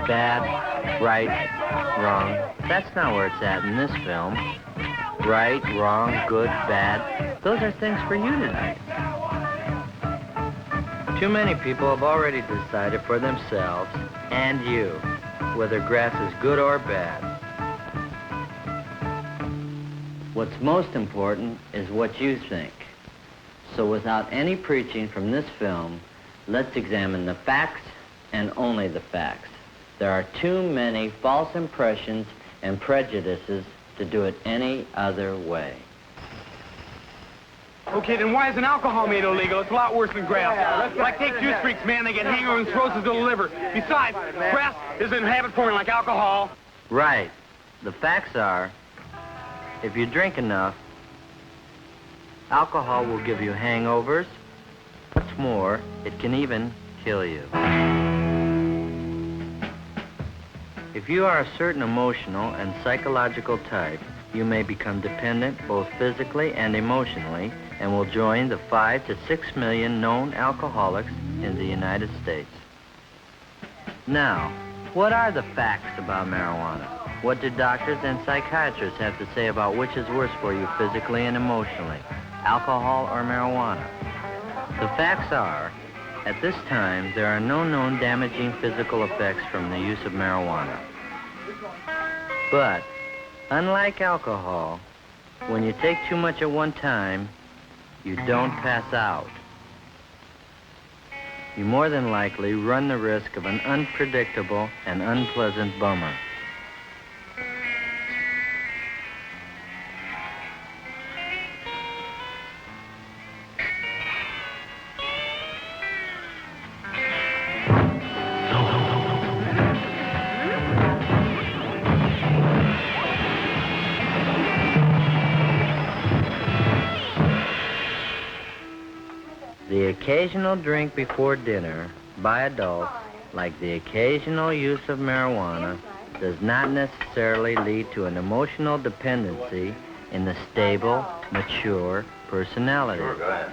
bad, right, wrong. That's not where it's at in this film. Right, wrong, good, bad. Those are things for you tonight. Too many people have already decided for themselves, and you, whether grass is good or bad. What's most important is what you think. So without any preaching from this film, let's examine the facts and only the facts. There are too many false impressions and prejudices to do it any other way. Okay, then why isn't alcohol made illegal? It's a lot worse than grass. Like, take juice freaks, man. They get hangovers and cirrhosis of the liver. Besides, grass isn't habit-forming like alcohol. Right. The facts are, if you drink enough, alcohol will give you hangovers. What's more, it can even kill you. If you are a certain emotional and psychological type, you may become dependent both physically and emotionally and will join the 5 to 6 million known alcoholics in the United States. Now, what are the facts about marijuana? What do doctors and psychiatrists have to say about which is worse for you physically and emotionally, alcohol or marijuana? The facts are, at this time, there are no known damaging physical effects from the use of marijuana. But, unlike alcohol, when you take too much at one time, you don't pass out. You more than likely run the risk of an unpredictable and unpleasant bummer. The occasional drink before dinner by adults, like the occasional use of marijuana, does not necessarily lead to an emotional dependency in the stable, mature personality. Sure, go ahead.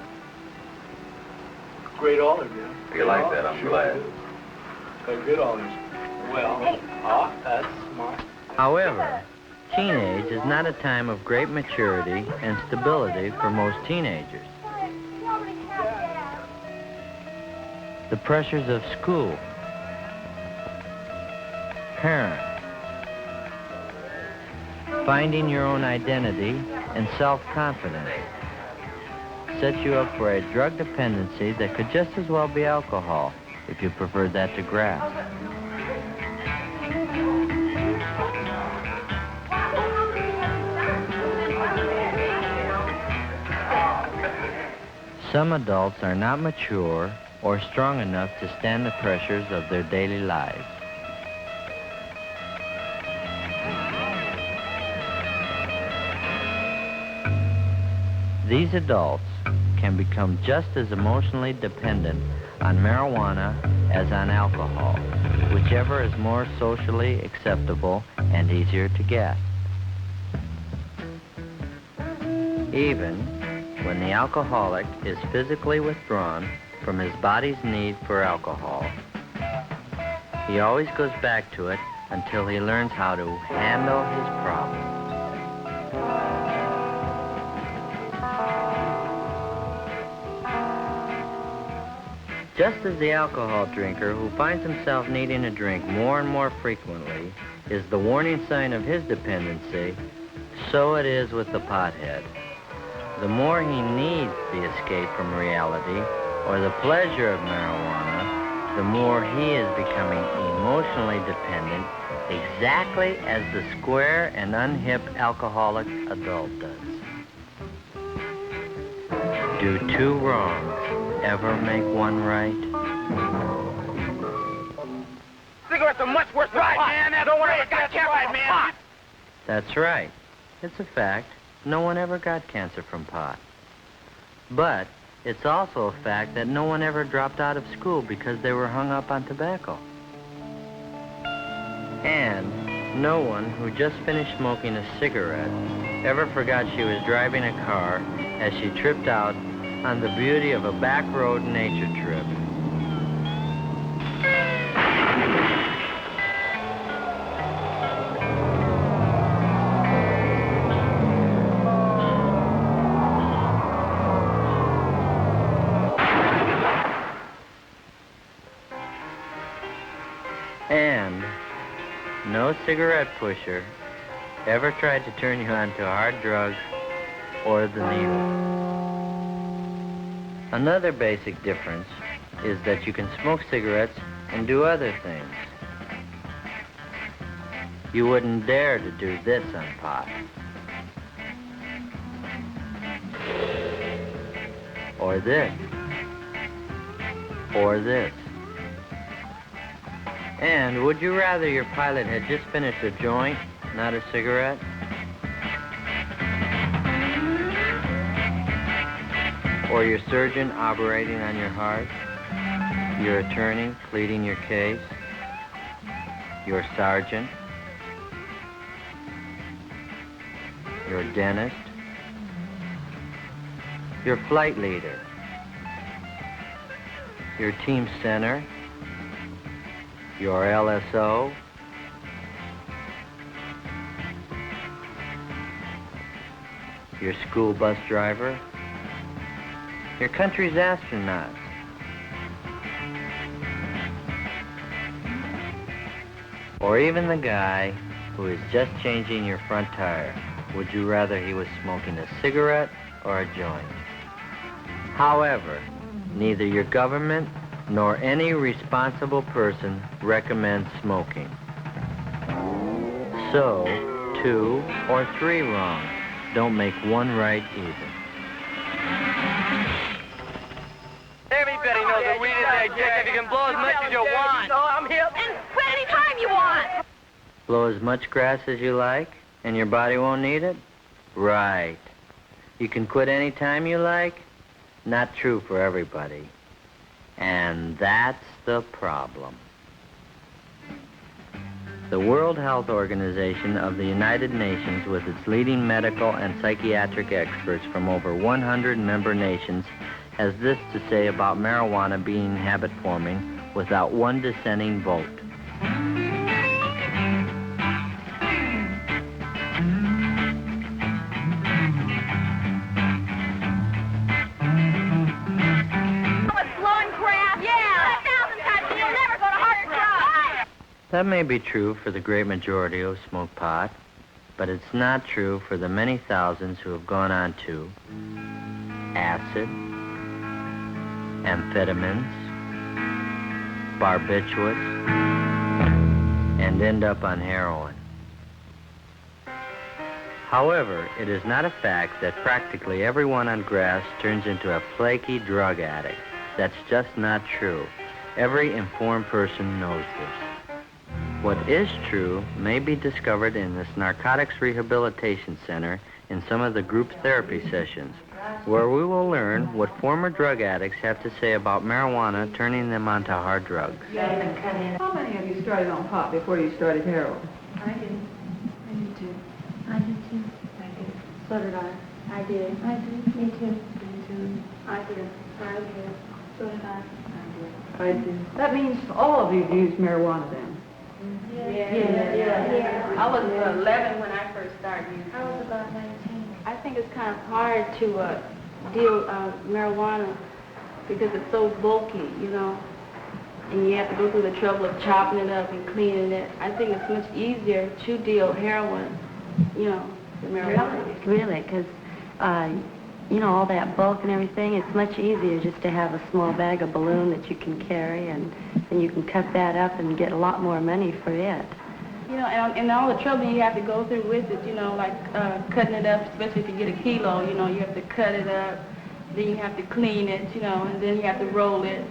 Great olive, yeah. If you like that, I'm glad. They're good olives. Well, that's smart. However, teenage is not a time of great maturity and stability for most teenagers. The pressures of school, parents, finding your own identity and self-confidence set you up for a drug dependency that could just as well be alcohol if you preferred that to grass. Some adults are not mature or strong enough to stand the pressures of their daily lives. These adults can become just as emotionally dependent on marijuana as on alcohol, whichever is more socially acceptable and easier to get. Even when the alcoholic is physically withdrawn from his body's need for alcohol, he always goes back to it until he learns how to handle his problems. Just as the alcohol drinker who finds himself needing a drink more and more frequently is the warning sign of his dependency, so it is with the pothead. The more he needs the escape from reality or the pleasure of marijuana, the more he is becoming emotionally dependent, exactly as the square and unhip alcoholic adult does. Do two wrongs ever make one right? Cigarettes are much worse than pot, man. No one ever got cancer, man. That's right. It's a fact. No one ever got cancer from pot. But it's also a fact that no one ever dropped out of school because they were hung up on tobacco. And no one who just finished smoking a cigarette ever forgot she was driving a car as she tripped out on the beauty of a back road nature trip. no cigarette pusher ever tried to turn you on to hard drugs or the needle. Another basic difference is that you can smoke cigarettes and do other things. You wouldn't dare to do this on pot. Or this. Or this. And would you rather your pilot had just finished a joint, not a cigarette? Or your surgeon operating on your heart? Your attorney pleading your case? Your sergeant? Your dentist? Your flight leader? Your team center? Your LSO? Your school bus driver? Your country's astronaut? Or even the guy who is just changing your front tire? Would you rather he was smoking a cigarette or a joint? However, neither your government nor any responsible person recommends smoking. So, 2 or 3 wrong don't make 1 right either. Everybody knows that weed is addictive. You can blow as much as you want. I'm hip. And quit any time you want. Blow as much grass as you like, and your body won't need it? Right. You can quit any time you like? Not true for everybody. And that's the problem. The World Health Organization of the United Nations, with its leading medical and psychiatric experts from over 100 member nations, has this to say about marijuana being habit-forming without one dissenting vote. That may be true for the great majority who smoke pot, but it's not true for the many thousands who have gone on to acid, amphetamines, barbiturates, and end up on heroin. However, it is not a fact that practically everyone on grass turns into a flaky drug addict. That's just not true. Every informed person knows this. What is true may be discovered in this Narcotics Rehabilitation Center in some of the group therapy sessions, where we will learn what former drug addicts have to say about marijuana turning them onto hard drugs. How many of you started on pot before you started heroin? I did. I did too. I did too. I did. So did I. I did. I did. Me too. Me too. I did. I did. So did I. I did. That means all of you used marijuana then. Yeah. I was 11 when I first started using. I was about 19. I think it's kind of hard to deal marijuana because it's so bulky, you know, and you have to go through the trouble of chopping it up and cleaning it. I think it's much easier to deal heroin, you know, than marijuana. Really, because, you know, all that bulk and everything, it's much easier just to have a small bag of balloon that you can carry, and then you can cut that up and get a lot more money for it. You know, and all the trouble you have to go through with it, you know, like cutting it up, especially if you get a kilo, you know, you have to cut it up, then you have to clean it, you know, and then you have to roll it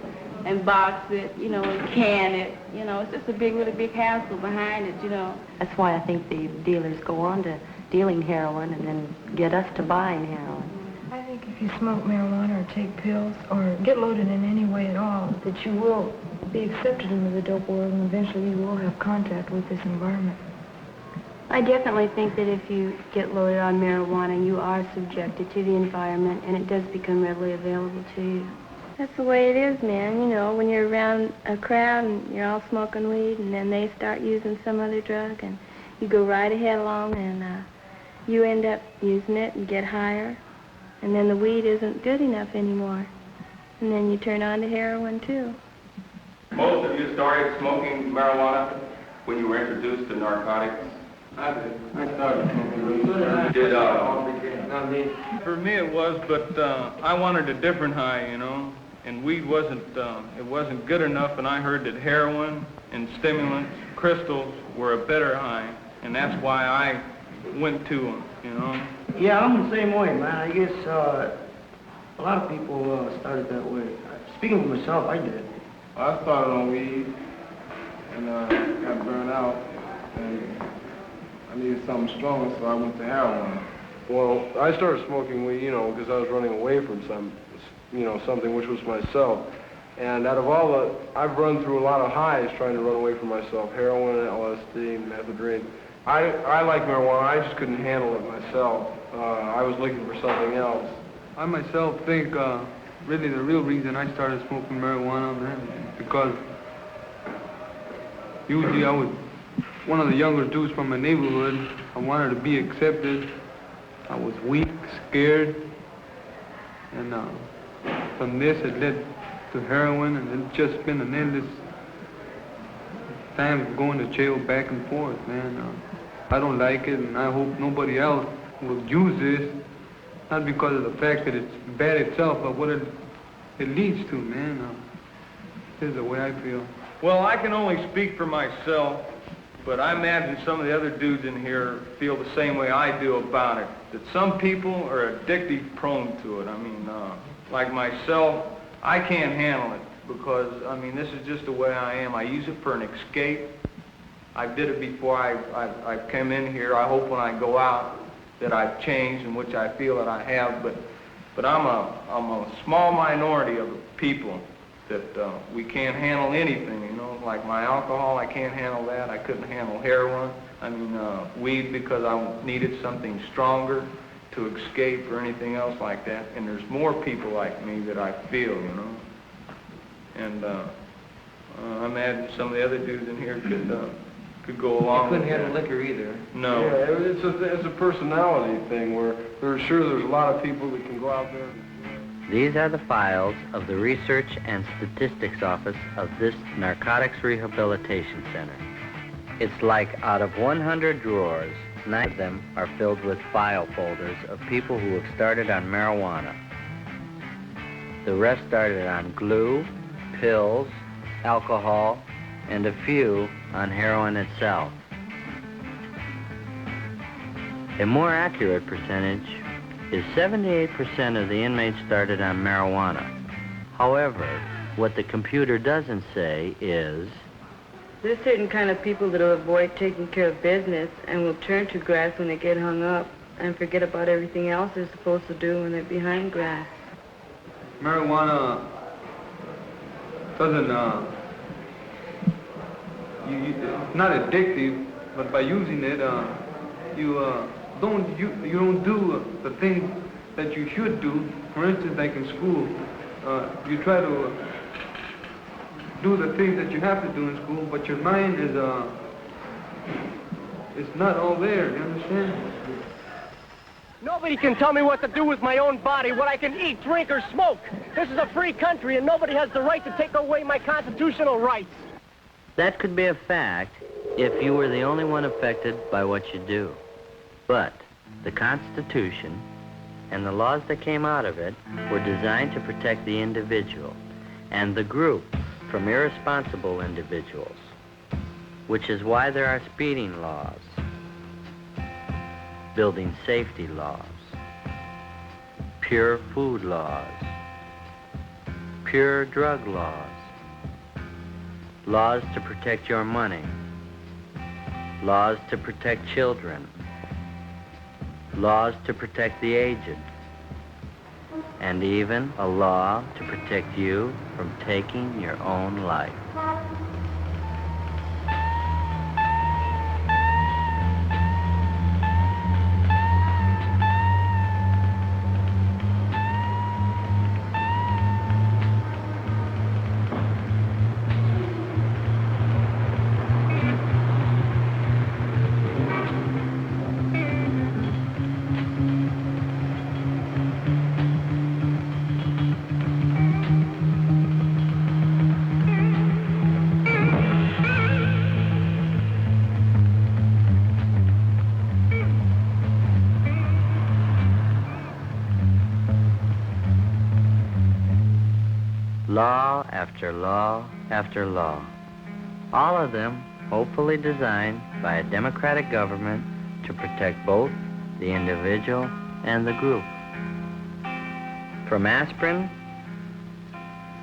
and box it, you know, and can it. You know, it's just a big, really big hassle behind it, you know. That's why I think the dealers go on to dealing heroin and then get us to buying heroin. I think if you smoke marijuana or take pills or get loaded in any way at all, that you will be accepted into the dope world and eventually you will have contact with this environment. I definitely think that if you get loaded on marijuana, you are subjected to the environment and it does become readily available to you. That's the way it is, man. You know, when you're around a crowd and you're all smoking weed and then they start using some other drug and you go right ahead along and you end up using it and get higher. And then the weed isn't good enough anymore. And then you turn on to heroin, too. Most of you started smoking marijuana when you were introduced to narcotics? I did. I started smoking weed. For me it was, but I wanted a different high, you know, and weed wasn't, it wasn't good enough, and I heard that heroin and stimulants, crystals, were a better high, and that's why I went to them, you know. Yeah, I'm the same way, man. I guess a lot of people started that way. Speaking for myself, I did. I started on weed and got burned out, and I needed something stronger, so I went to heroin. Well, I started smoking weed, you know, because I was running away from something which was myself. And out of all I've run through a lot of highs trying to run away from myself: heroin, LSD, methadone. I like marijuana. I just couldn't handle it myself. I was looking for something else. I myself think really the real reason I started smoking marijuana, man, because usually I was one of the younger dudes from my neighborhood. I wanted to be accepted. I was weak, scared, and from this it led to heroin, and it's just been an endless time of going to jail back and forth, man. I don't like it, and I hope nobody else will use this, not because of the fact that it's bad itself, but what it leads to, man. This is the way I feel. Well, I can only speak for myself, but I imagine some of the other dudes in here feel the same way I do about it, that some people are addictive prone to it. I mean, like myself, I can't handle it because, I mean, this is just the way I am. I use it for an escape. I did it before I came in here. I hope when I go out that I've changed, in which I feel that I have, but I'm a small minority of people that we can't handle anything, you know, like my alcohol, I can't handle that. I couldn't handle heroin. I mean, weed because I needed something stronger to escape or anything else like that. And there's more people like me that I feel, you know. And I imagine some of the other dudes in here could go along. You couldn't handle liquor either. No. Yeah, it's a personality thing where there's a lot of people that can go out there. These are the files of the Research and Statistics Office of this Narcotics Rehabilitation Center. It's like out of 100 drawers, 9 of them are filled with file folders of people who have started on marijuana. The rest started on glue, pills, alcohol, and a few on heroin itself. A more accurate percentage is 78% of the inmates started on marijuana. However, what the computer doesn't say is there's certain kind of people that will avoid taking care of business and will turn to grass when they get hung up and forget about everything else they're supposed to do when they're behind grass. Marijuana doesn't, it's not addictive, but by using it, you don't do the things that you should do. For instance, like in school, you try to do the things that you have to do in school, but your mind is it's not all there, you understand? Nobody can tell me what to do with my own body, what I can eat, drink, or smoke. This is a free country, and nobody has the right to take away my constitutional rights. that could be a fact if you were the only one affected by what you do. But the Constitution and the laws that came out of it were designed to protect the individual and the group from irresponsible individuals, which is why there are speeding laws, building safety laws, pure food laws, pure drug laws, laws to protect your money, laws to protect children, laws to protect the aged, and even a law to protect you from taking your own life. Law after law after law. All of them hopefully designed by a democratic government to protect both the individual and the group. From aspirin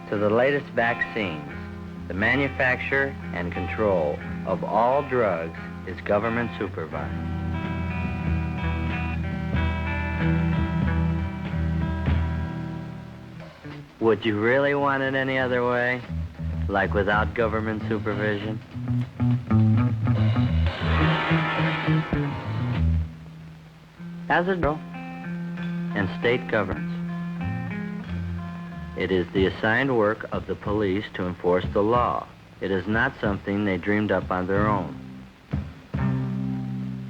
to the latest vaccines, the manufacture and control of all drugs is government supervised. Would you really want it any other way? Like without government supervision? As a rule, and state governments, it is the assigned work of the police to enforce the law. It is not something they dreamed up on their own.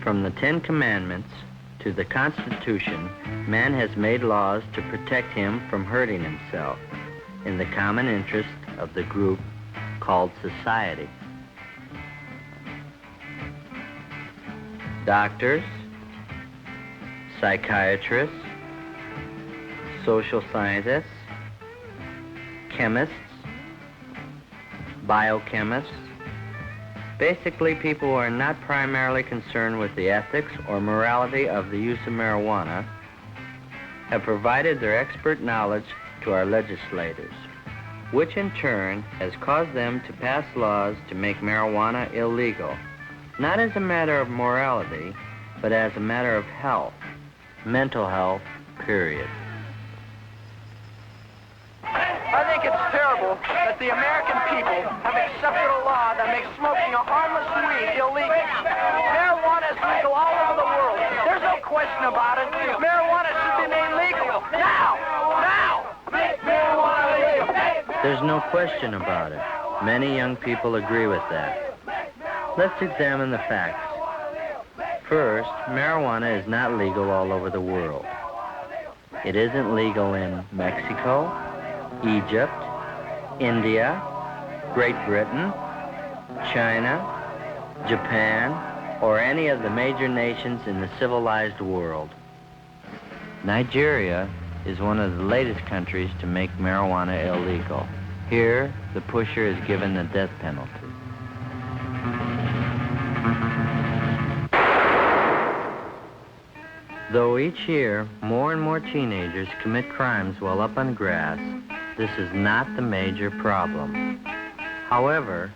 From the 10 Commandments to the Constitution, man has made laws to protect him from hurting himself in the common interest of the group called society. Doctors, psychiatrists, social scientists, chemists, biochemists, basically people who are not primarily concerned with the ethics or morality of the use of marijuana, have provided their expert knowledge to our legislators, which in turn has caused them to pass laws to make marijuana illegal, not as a matter of morality, but as a matter of health, mental health, period. I think it's terrible that the American people have accepted a law that makes smoking a harmless weed illegal. Marijuana is legal all over the world. There's no question about it. Marijuana should be made legal. Now! Now! Make marijuana legal! There's no question about it. Many young people agree with that. Let's examine the facts. First, marijuana is not legal all over the world. It isn't legal in Mexico, Egypt, India, Great Britain, China, Japan, or any of the major nations in the civilized world. Nigeria is one of the latest countries to make marijuana illegal. Here, the pusher is given the death penalty. Though each year, more and more teenagers commit crimes while up on grass, this is not the major problem. However,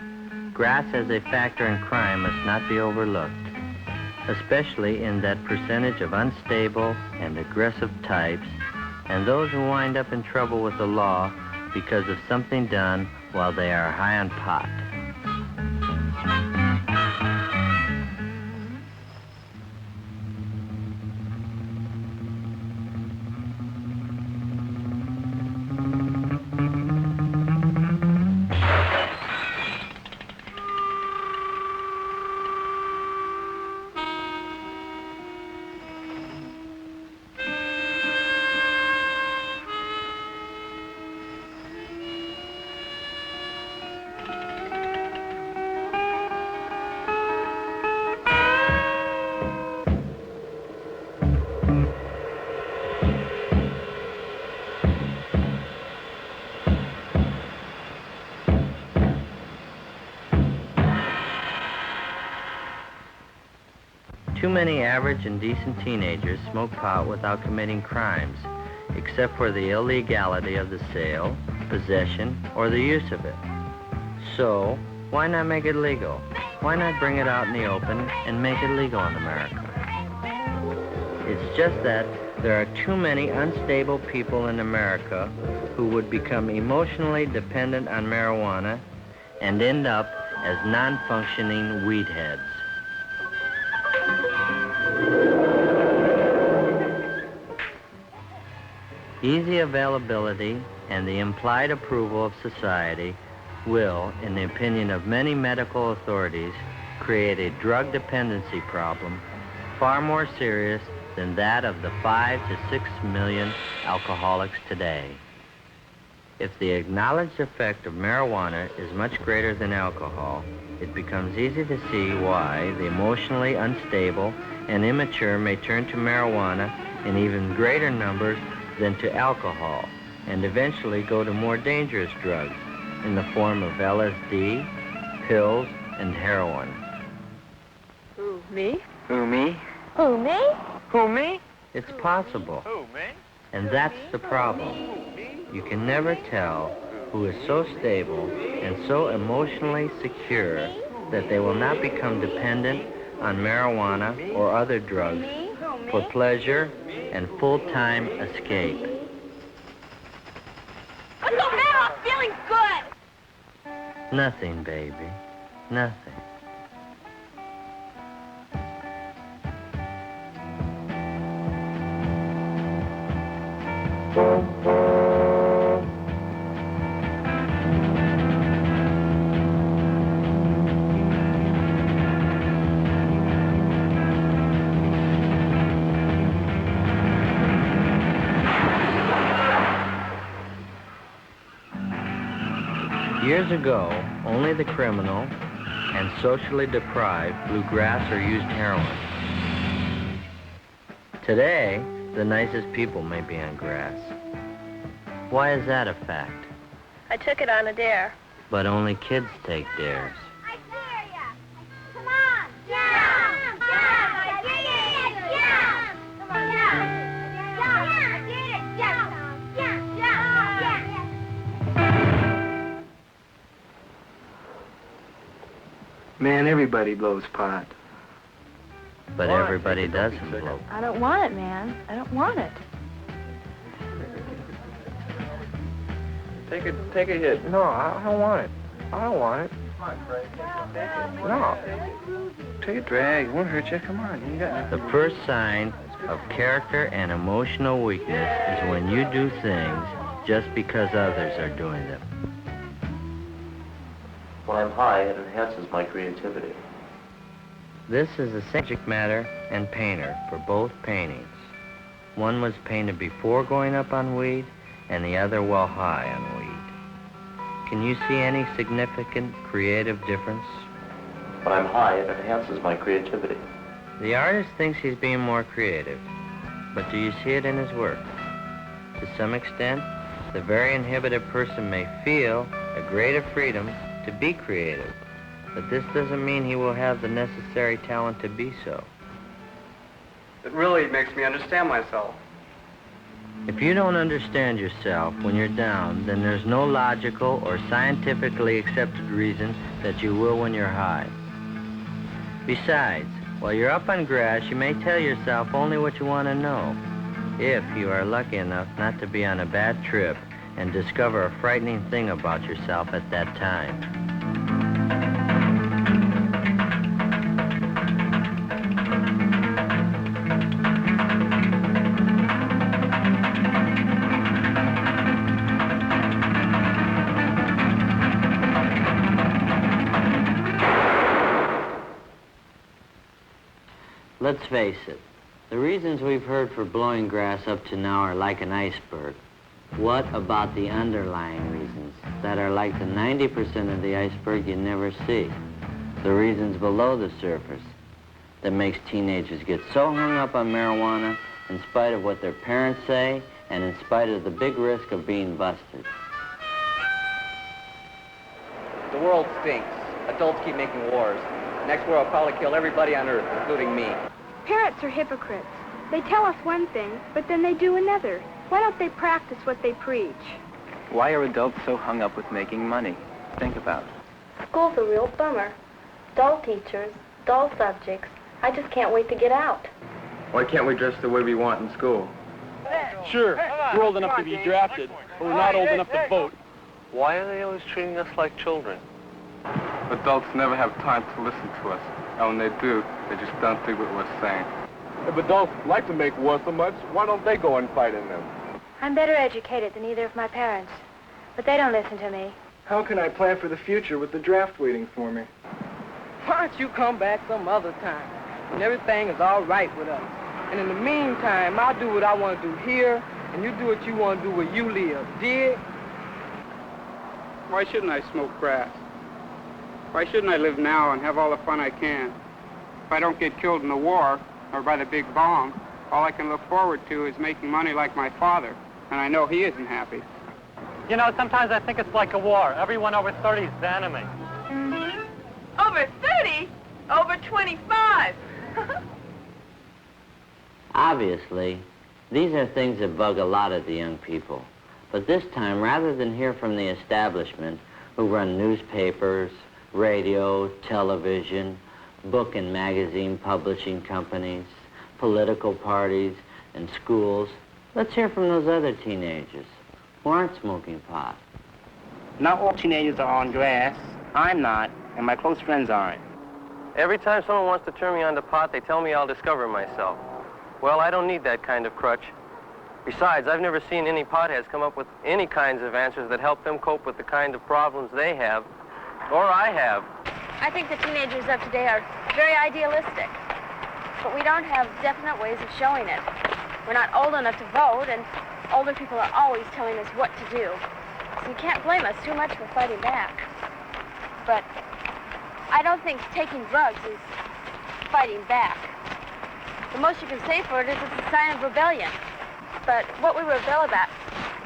grass as a factor in crime must not be overlooked, especially in that percentage of unstable and aggressive types and those who wind up in trouble with the law because of something done while they are high on pot. Too many average and decent teenagers smoke pot without committing crimes, except for the illegality of the sale, possession, or the use of it. So, why not make it legal? Why not bring it out in the open and make it legal in America? It's just that there are too many unstable people in America who would become emotionally dependent on marijuana and end up as non-functioning weed heads. Easy availability and the implied approval of society will, in the opinion of many medical authorities, create a drug dependency problem far more serious than that of the 5 to 6 million alcoholics today. If the acknowledged effect of marijuana is much greater than alcohol, it becomes easy to see why the emotionally unstable and immature may turn to marijuana in even greater numbers than to alcohol, and eventually go to more dangerous drugs in the form of LSD, pills, and heroin. Who, me? Who, me? Who, me? Who, me? It's possible. And that's the problem. You can never tell who is so stable and so emotionally secure that they will not become dependent on marijuana or other drugs for pleasure and full-time escape. What's the matter? I'm feeling good. Nothing, baby. Nothing. Years ago, only the criminal and socially deprived blew grass or used heroin. Today, the nicest people may be on grass. Why is that a fact? I took it on a dare. But only kids take dares. I dare ya! Come on! Jump! Jump! I did it! Jump! Come on, jump! Jump! I did it! Jump! Jump! Jump! Man, everybody blows pot. But everybody doesn't blow. I don't want it, man. I don't want it. Take a hit. No, I don't want it. I don't want it. No. Take a drag. It won't hurt you. Come on. You got The first sign of character and emotional weakness is when you do things just because others are doing them. When I'm high, it enhances my creativity. This is the subject matter and painter for both paintings. One was painted before going up on weed, and the other while high on weed. Can you see any significant creative difference? When I'm high, it enhances my creativity. The artist thinks he's being more creative, but do you see it in his work? To some extent, the very inhibited person may feel a greater freedom to be creative, but this doesn't mean he will have the necessary talent to be so. It really makes me understand myself. If you don't understand yourself when you're down, then there's no logical or scientifically accepted reason that you will when you're high. Besides, while you're up on grass, you may tell yourself only what you want to know, if you are lucky enough not to be on a bad trip and discover a frightening thing about yourself at that time. Let's face it, the reasons we've heard for blowing grass up to now are like an iceberg. What about the underlying reasons that are like the 90% of the iceberg you never see? The reasons below the surface that makes teenagers get so hung up on marijuana in spite of what their parents say and in spite of the big risk of being busted. The world stinks. Adults keep making wars. Next war will probably kill everybody on Earth, including me. Parents are hypocrites. They tell us one thing, but then they do another. Why don't they practice what they preach? Why are adults so hung up with making money? Think about it. School's a real bummer. Dull teachers, dull subjects. I just can't wait to get out. Why can't we dress the way we want in school? Sure, we're old enough to be drafted, but we're not old enough to vote. Why are they always treating us like children? Adults never have time to listen to us. And when they do, they just don't think what we're saying. If adults like to make war so much, why don't they go and fight in them? I'm better educated than either of my parents, but they don't listen to me. How can I plan for the future with the draft waiting for me? Why don't you come back some other time when everything is all right with us? And in the meantime, I'll do what I want to do here, and you do what you want to do where you live. Dig? Why shouldn't I smoke grass? Why shouldn't I live now and have all the fun I can? If I don't get killed in the war or by the big bong, all I can look forward to is making money like my father, and I know he isn't happy. You know, sometimes I think it's like a war. Everyone over 30 is the enemy. Over 30? Over 25. Obviously, these are things that bug a lot of the young people. But this time, rather than hear from the establishment, who run newspapers, radio, television, book and magazine publishing companies, political parties, and schools, let's hear from those other teenagers who aren't smoking pot. Not all teenagers are on grass. I'm not, and my close friends aren't. Every time someone wants to turn me onto pot, they tell me I'll discover myself. Well, I don't need that kind of crutch. Besides, I've never seen any potheads come up with any kinds of answers that help them cope with the kind of problems they have, or I have. I think the teenagers of today are very idealistic, but we don't have definite ways of showing it. We're not old enough to vote, and older people are always telling us what to do. So you can't blame us too much for fighting back. But I don't think taking drugs is fighting back. The most you can say for it is it's a sign of rebellion. But what we rebel about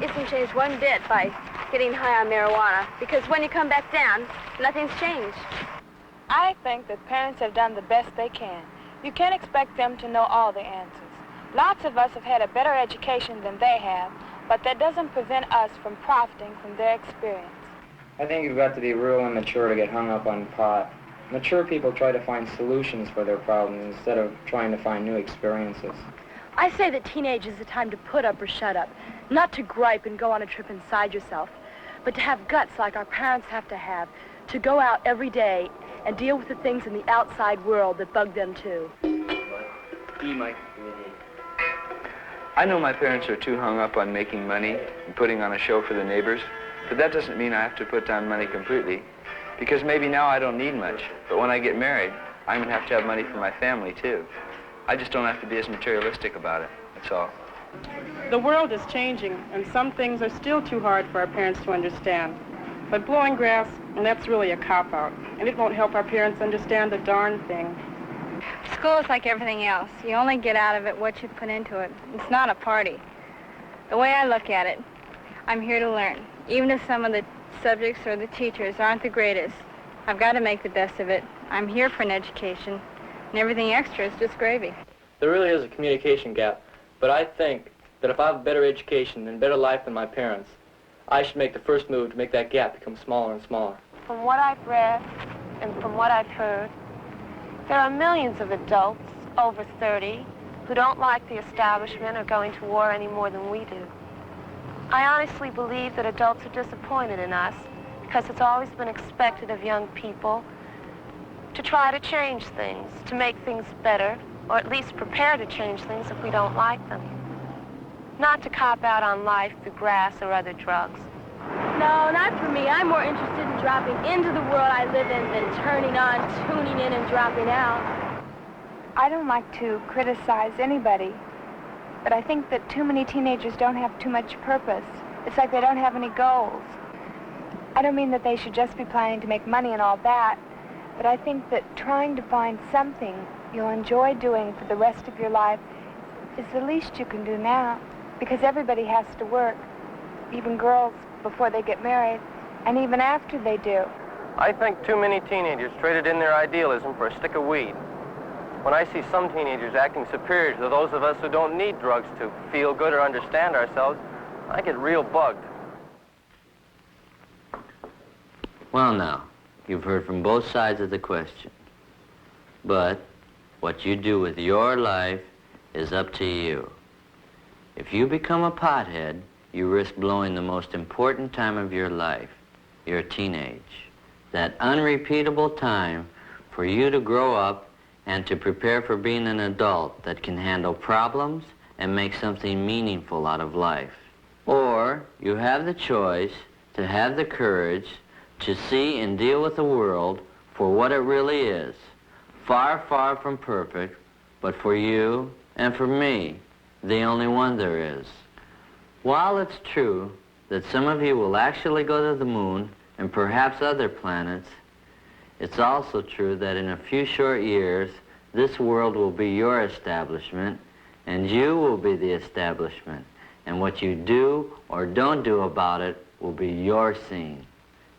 isn't changed one bit by getting high on marijuana, because when you come back down, nothing's changed. I think that parents have done the best they can. You can't expect them to know all the answers. Lots of us have had a better education than they have, but that doesn't prevent us from profiting from their experience. I think you've got to be real immature to get hung up on pot. Mature people try to find solutions for their problems instead of trying to find new experiences. I say that teenage is the time to put up or shut up, not to gripe and go on a trip inside yourself, but to have guts like our parents have, to go out every day and deal with the things in the outside world that bug them too. I know my parents are too hung up on making money and putting on a show for the neighbors, but that doesn't mean I have to put down money completely, because maybe now I don't need much, but when I get married, I'm going to have money for my family too. I just don't have to be as materialistic about it, that's all. The world is changing, and some things are still too hard for our parents to understand. But blowing grass, and that's really a cop-out, and it won't help our parents understand the darn thing. School is like everything else. You only get out of it what you put into it. It's not a party. The way I look at it, I'm here to learn. Even if some of the subjects or the teachers aren't the greatest, I've got to make the best of it. I'm here for an education, and everything extra is just gravy. There really is a communication gap, but I think that if I have a better education and better life than my parents, I should make the first move to make that gap become smaller and smaller. From what I've read and from what I've heard, there are millions of adults over 30 who don't like the establishment or going to war any more than we do. I honestly believe that adults are disappointed in us because it's always been expected of young people to try to change things, to make things better, or at least prepare to change things if we don't like them. Not to cop out on life through grass or other drugs. No, not for me. I'm more interested in dropping into the world I live in than turning on, tuning in, and dropping out. I don't like to criticize anybody, but I think that too many teenagers don't have too much purpose. It's like they don't have any goals. I don't mean that they should just be planning to make money and all that, but I think that trying to find something you'll enjoy doing for the rest of your life is the least you can do now, because everybody has to work, even girls before they get married, and even after they do. I think too many teenagers traded in their idealism for a stick of weed. When I see some teenagers acting superior to those of us who don't need drugs to feel good or understand ourselves, I get real bugged. Well, now, you've heard from both sides of the question. But what you do with your life is up to you. If you become a pothead, you risk blowing the most important time of your life, your teenage. That unrepeatable time for you to grow up and to prepare for being an adult that can handle problems and make something meaningful out of life. Or you have the choice to have the courage to see and deal with the world for what it really is. Far, far from perfect, but for you and for me, the only one there is. While it's true that some of you will actually go to the moon and perhaps other planets, it's also true that in a few short years, this world will be your establishment, and you will be the establishment. And what you do or don't do about it will be your scene.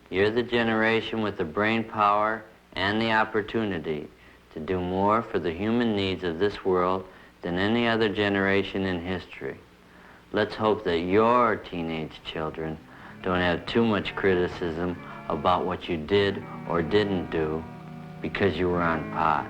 You're the generation with the brain power and the opportunity to do more for the human needs of this world than any other generation in history. Let's hope that your teenage children don't have too much criticism about what you did or didn't do because you were on pot.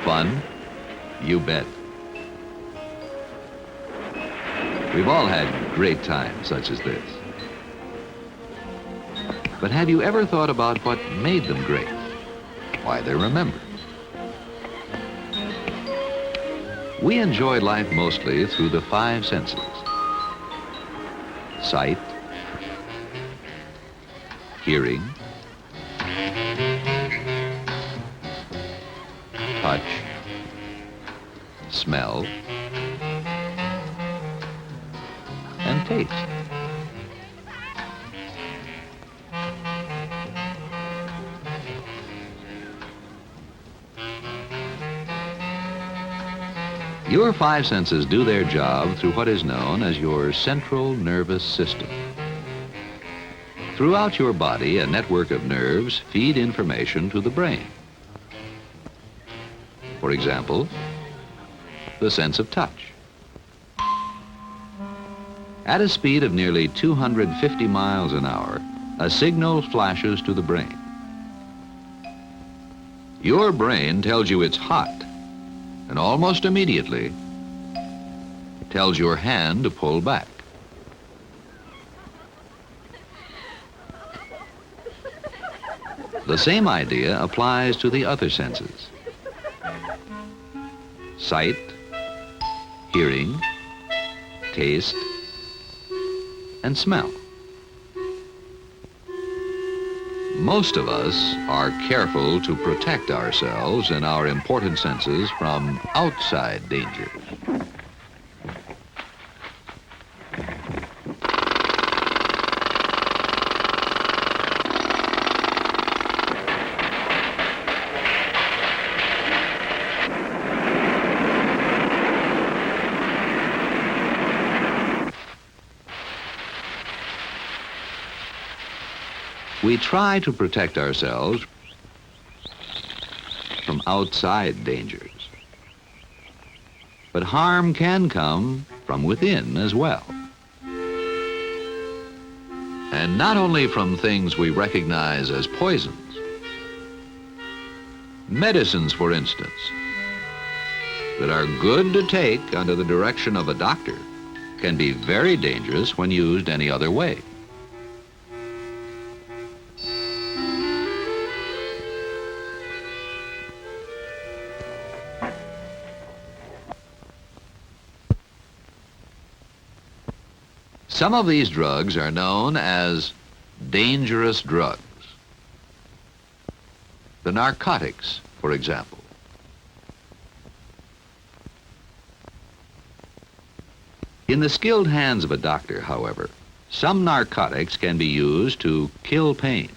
Fun? You bet. We've all had great times such as this. But have you ever thought about what made them great? Why they're remembered? We enjoy life mostly through the five senses. Sight, hearing, touch, smell, and taste. Your five senses do their job through what is known as your central nervous system. Throughout your body, a network of nerves feed information to the brain. For example, the sense of touch. At a speed of nearly 250 miles an hour, a signal flashes to the brain. Your brain tells you it's hot, and almost immediately tells your hand to pull back. The same idea applies to the other senses. Sight, hearing, taste, and smell. Most of us are careful to protect ourselves and our important senses from outside dangers. We try to protect ourselves from outside dangers. But harm can come from within as well. And not only from things we recognize as poisons. Medicines, for instance, that are good to take under the direction of a doctor can be very dangerous when used any other way. Some of these drugs are known as dangerous drugs. The narcotics, for example. In the skilled hands of a doctor, however, some narcotics can be used to kill pain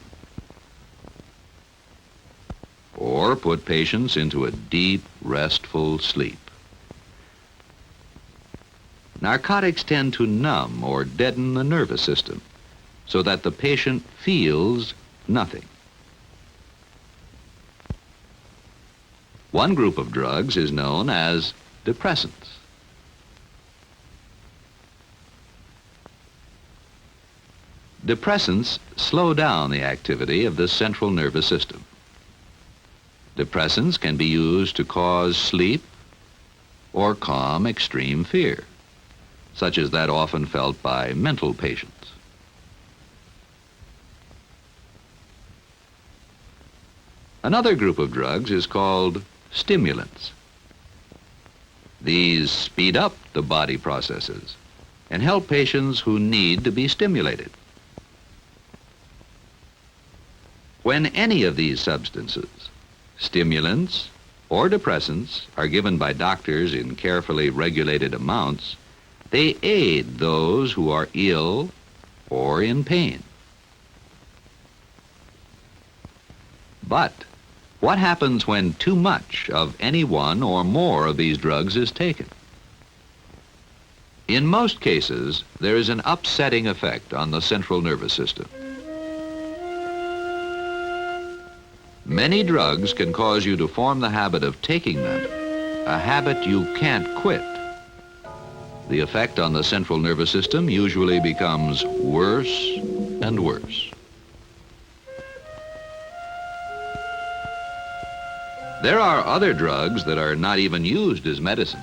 or put patients into a deep, restful sleep. Narcotics tend to numb or deaden the nervous system so that the patient feels nothing. One group of drugs is known as depressants. Depressants slow down the activity of the central nervous system. Depressants can be used to cause sleep or calm extreme fear, such as that often felt by mental patients. Another group of drugs is called stimulants. These speed up the body processes and help patients who need to be stimulated. When any of these substances, stimulants or depressants, are given by doctors in carefully regulated amounts, they aid those who are ill or in pain. But what happens when too much of any one or more of these drugs is taken? In most cases, there is an upsetting effect on the central nervous system. Many drugs can cause you to form the habit of taking them, a habit you can't quit. The effect on the central nervous system usually becomes worse and worse. There are other drugs that are not even used as medicines.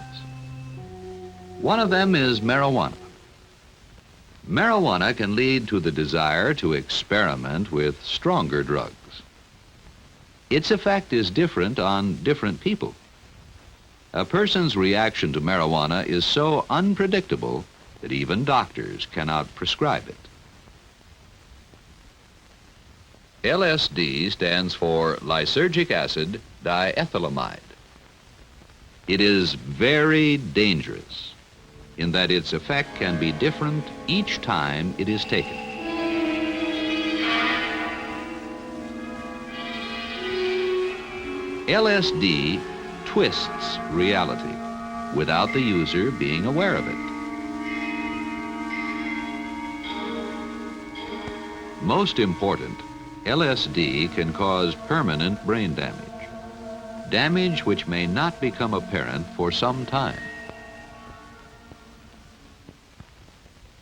One of them is marijuana. Marijuana can lead to the desire to experiment with stronger drugs. Its effect is different on different people. A person's reaction to marijuana is so unpredictable that even doctors cannot prescribe it. LSD stands for lysergic acid diethylamide. It is very dangerous in that its effect can be different each time it is taken. LSD twists reality without the user being aware of it. Most important, LSD can cause permanent brain damage which may not become apparent for some time.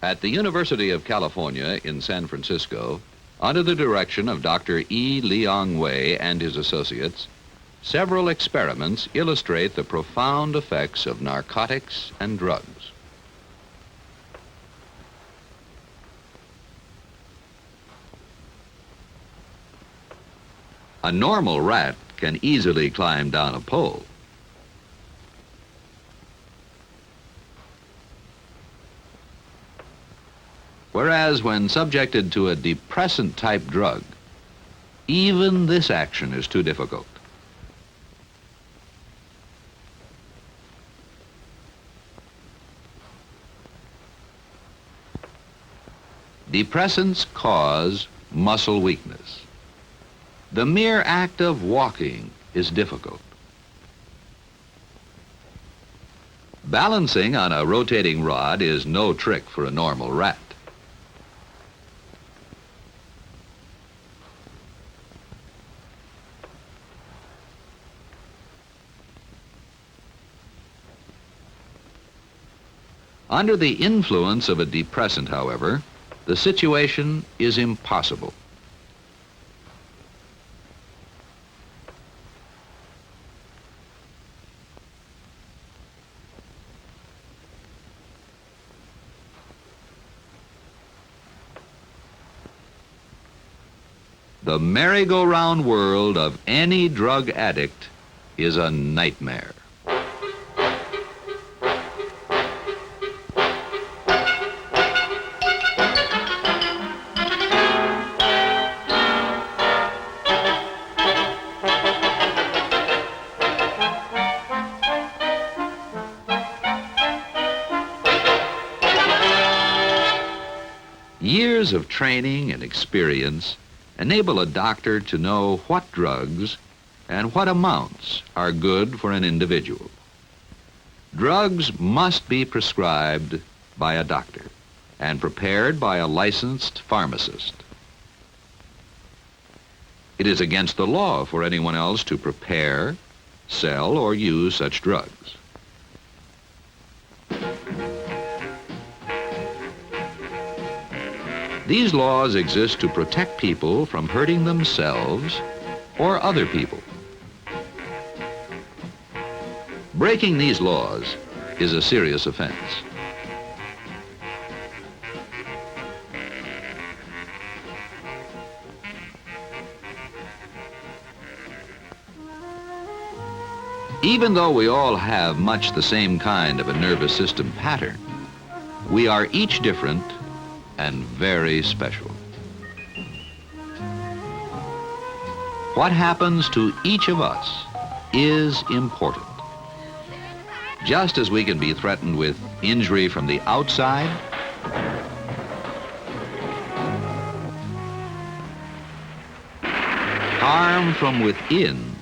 At the University of California in San Francisco, under the direction of Dr. E. Leong Wei and his associates, several experiments illustrate the profound effects of narcotics and drugs. A normal rat can easily climb down a pole. Whereas when subjected to a depressant-type drug, even this action is too difficult. Depressants cause muscle weakness. The mere act of walking is difficult. Balancing on a rotating rod is no trick for a normal rat. Under the influence of a depressant, however, the situation is impossible. The merry-go-round world of any drug addict is a nightmare. Years of training and experience enable a doctor to know what drugs and what amounts are good for an individual. Drugs must be prescribed by a doctor and prepared by a licensed pharmacist. It is against the law for anyone else to prepare, sell or use such drugs. These laws exist to protect people from hurting themselves or other people. Breaking these laws is a serious offense. Even though we all have much the same kind of a nervous system pattern, we are each different and very special. What happens to each of us is important. Just as we can be threatened with injury from the outside, harm from within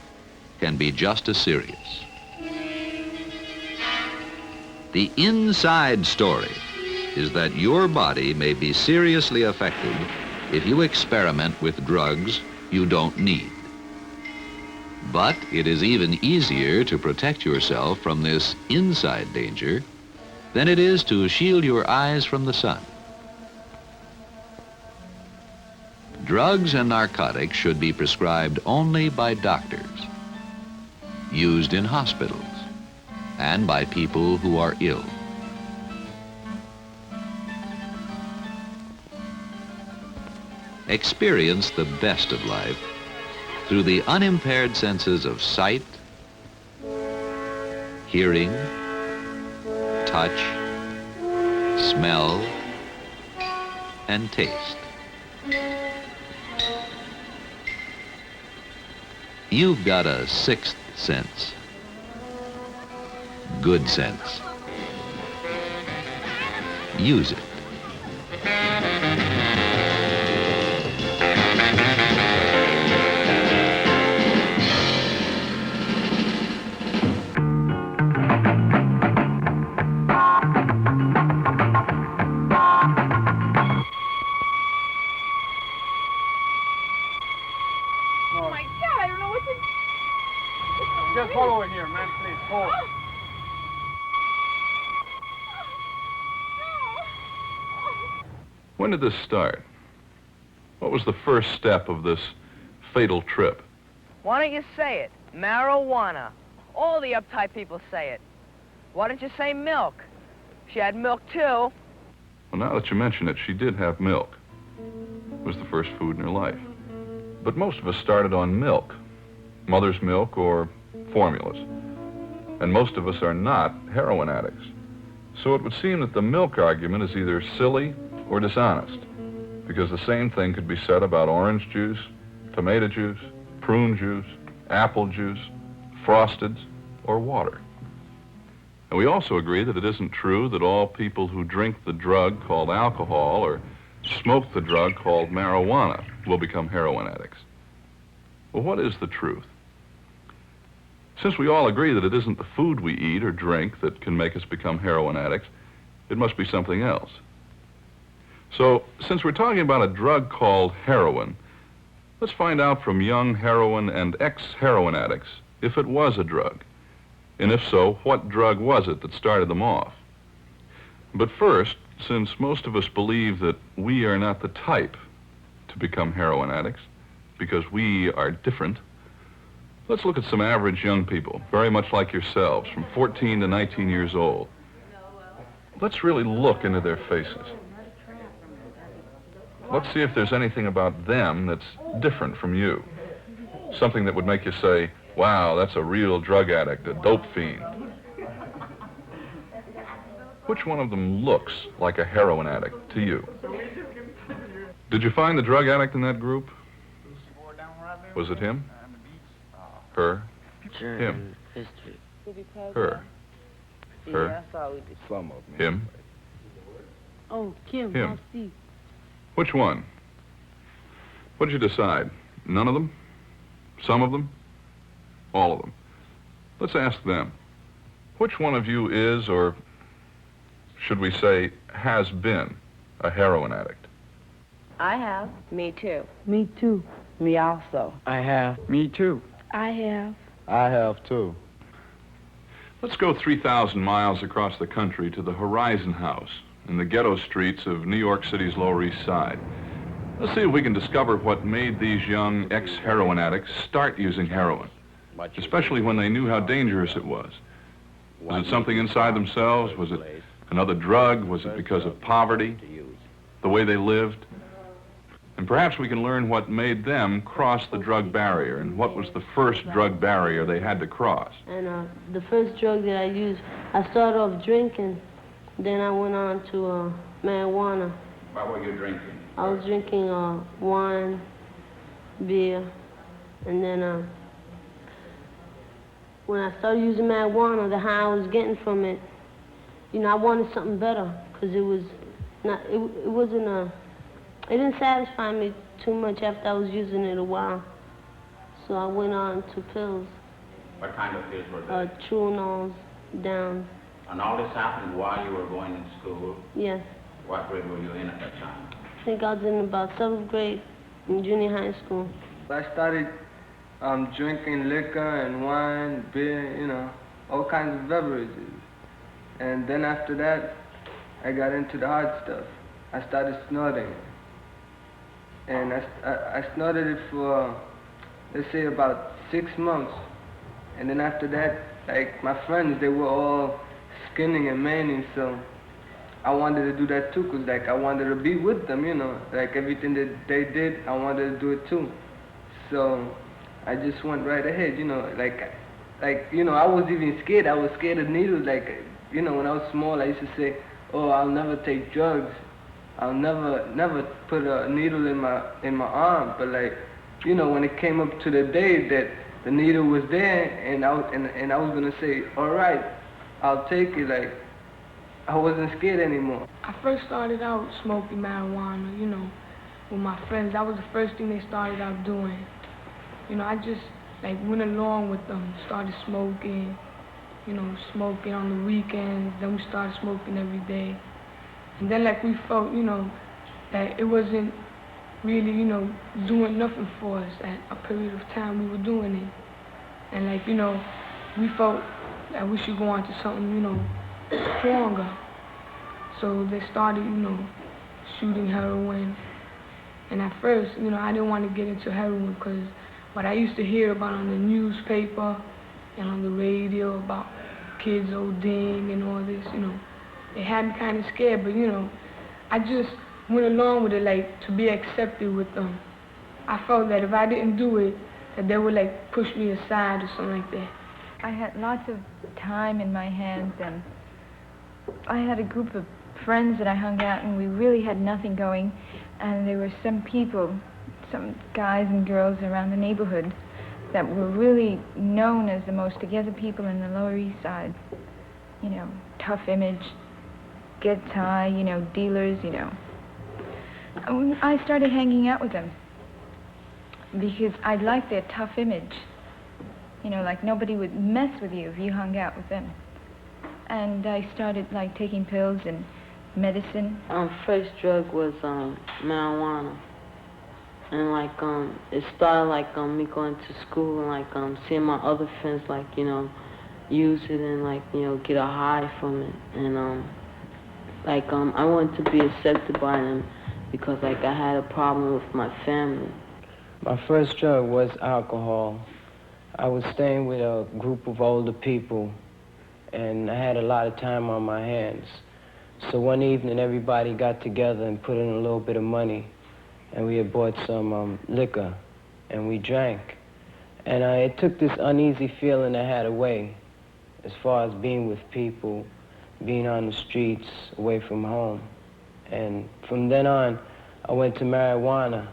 can be just as serious. The inside story is that your body may be seriously affected if you experiment with drugs you don't need. But it is even easier to protect yourself from this inside danger than it is to shield your eyes from the sun. Drugs and narcotics should be prescribed only by doctors, used in hospitals, and by people who are ill. Experience the best of life through the unimpaired senses of sight, hearing, touch, smell, and taste. You've got a sixth sense. Good sense. Use it. Oh my God, I don't know what to do. Just pull over here, man, please. Pull. When did this start? What was the first step of this fatal trip? Why don't you say it? Marijuana. All the uptight people say it. Why don't you say milk? She had milk, too. Well, now that you mention it, she did have milk. It was the first food in her life. But most of us started on milk, mother's milk or formulas. And most of us are not heroin addicts. So it would seem that the milk argument is either silly or dishonest, because the same thing could be said about orange juice, tomato juice, prune juice, apple juice, frosteds, or water. And we also agree that it isn't true that all people who drink the drug called alcohol or smoke the drug called marijuana will become heroin addicts. Well, what is the truth? Since we all agree that it isn't the food we eat or drink that can make us become heroin addicts, it must be something else. So, since we're talking about a drug called heroin, let's find out from young heroin and ex-heroin addicts if it was a drug. And if so, what drug was it that started them off? But first, since most of us believe that we are not the type to become heroin addicts, because we are different, let's look at some average young people, very much like yourselves, from 14 to 19 years old. Let's really look into their faces. Let's see if there's anything about them that's different from you. Something that would make you say, wow, that's a real drug addict, a dope fiend. Which one of them looks like a heroin addict to you? Did you find the drug addict in that group? Was it him? Her? Him? Her? Her? Him? Oh, Kim, Him. I'll see. Which one? What did you decide? None of them? Some of them? All of them? Let's ask them. Which one of you is, or should we say, has been a heroin addict? I have. Me, too. Me too. Me also. I have. Me too. I have. I have too. Let's go 3,000 miles across the country to the Horizon House in the ghetto streets of New York City's Lower East Side. Let's see if we can discover what made these young ex-heroin addicts start using heroin, especially when they knew how dangerous it was. Was it something inside themselves? Was it another drug? Was it because of poverty, the way they lived? And perhaps we can learn what made them cross the drug barrier and what was the first drug barrier they had to cross. And the first drug that I used, I started off drinking, then I went on to marijuana. What were you drinking? I was drinking wine, beer, and then when I started using marijuana, the high I was getting from it, you know, I wanted something better because it was not, it wasn't it didn't satisfy me too much after I was using it a while. So I went on to pills. What kind of pills were they? True down. And all this happened while you were going to school? Yes. What grade were you in at that time? I think I was in about 7th grade in junior high school. I started drinking liquor and wine, beer, you know, all kinds of beverages. And then after that, I got into the hard stuff. I started snorting. And I snorted it for, let's say, about 6 months. And then after that, like, my friends, they were all skinning and manning, so I wanted to do that too, because, like, I wanted to be with them, you know. Like, everything that they did, I wanted to do it too. So I just went right ahead, you know, like, you know, I was even scared. I was scared of needles. Like, you know, when I was small, I used to say, oh, I'll never take drugs. I'll never put a needle in my arm. But, like, you know, when it came up to the day that the needle was there, and I was gonna say, all right, I'll take it. Like, I wasn't scared anymore. I first started out smoking marijuana, you know, with my friends. That was the first thing they started out doing. You know, I just, like, went along with them, started smoking, you know, smoking on the weekends. Then we started smoking every day. And then, like, we felt, you know, that it wasn't really, you know, doing nothing for us at a period of time we were doing it. And, like, you know, we felt that we should go on to something, you know, stronger. So they started, you know, shooting heroin. And at first, you know, I didn't want to get into heroin because what I used to hear about on the newspaper and on the radio about kids ODing and all this, you know, it had me kind of scared, but, you know, I just went along with it, like, to be accepted with them. I felt that if I didn't do it, that they would, like, push me aside or something like that. I had lots of time in my hands, and I had a group of friends that I hung out, and we really had nothing going, and there were some people, some guys and girls around the neighborhood that were really known as the most together people in the Lower East Side. You know, tough image, gets high, you know, dealers, you know. I started hanging out with them because I liked their tough image. You know, like nobody would mess with you if you hung out with them. And I started, like, taking pills and medicine. First drug was marijuana. And, like, it started, like, me going to school and, like, seeing my other friends, like, you know, use it and, like, you know, get a high from it. And, like, I wanted to be accepted by them because, like, I had a problem with my family. My first drug was alcohol. I was staying with a group of older people, and I had a lot of time on my hands. So one evening, everybody got together and put in a little bit of money, and we had bought some liquor, and we drank. And it took this uneasy feeling I had away, as far as being with people, being on the streets, away from home. And from then on, I went to marijuana,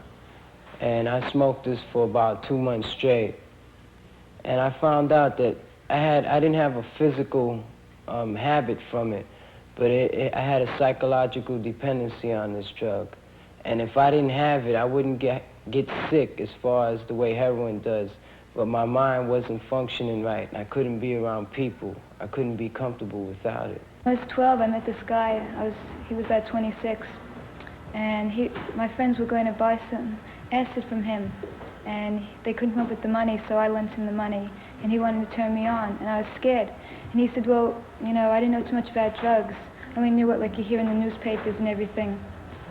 and I smoked this for about 2 months straight. And I found out that I didn't have a physical habit from it, but I had a psychological dependency on this drug. And if I didn't have it, I wouldn't get sick as far as the way heroin does. But my mind wasn't functioning right. I couldn't be around people. I couldn't be comfortable without it. When I was 12, I met this guy. He was about 26. And my friends were going to buy some acid from him. And they couldn't come up with the money, so I lent him the money. and he wanted to turn me on, and I was scared. And he said, well, you know, I didn't know too much about drugs. I only knew what, like, you hear in the newspapers and everything.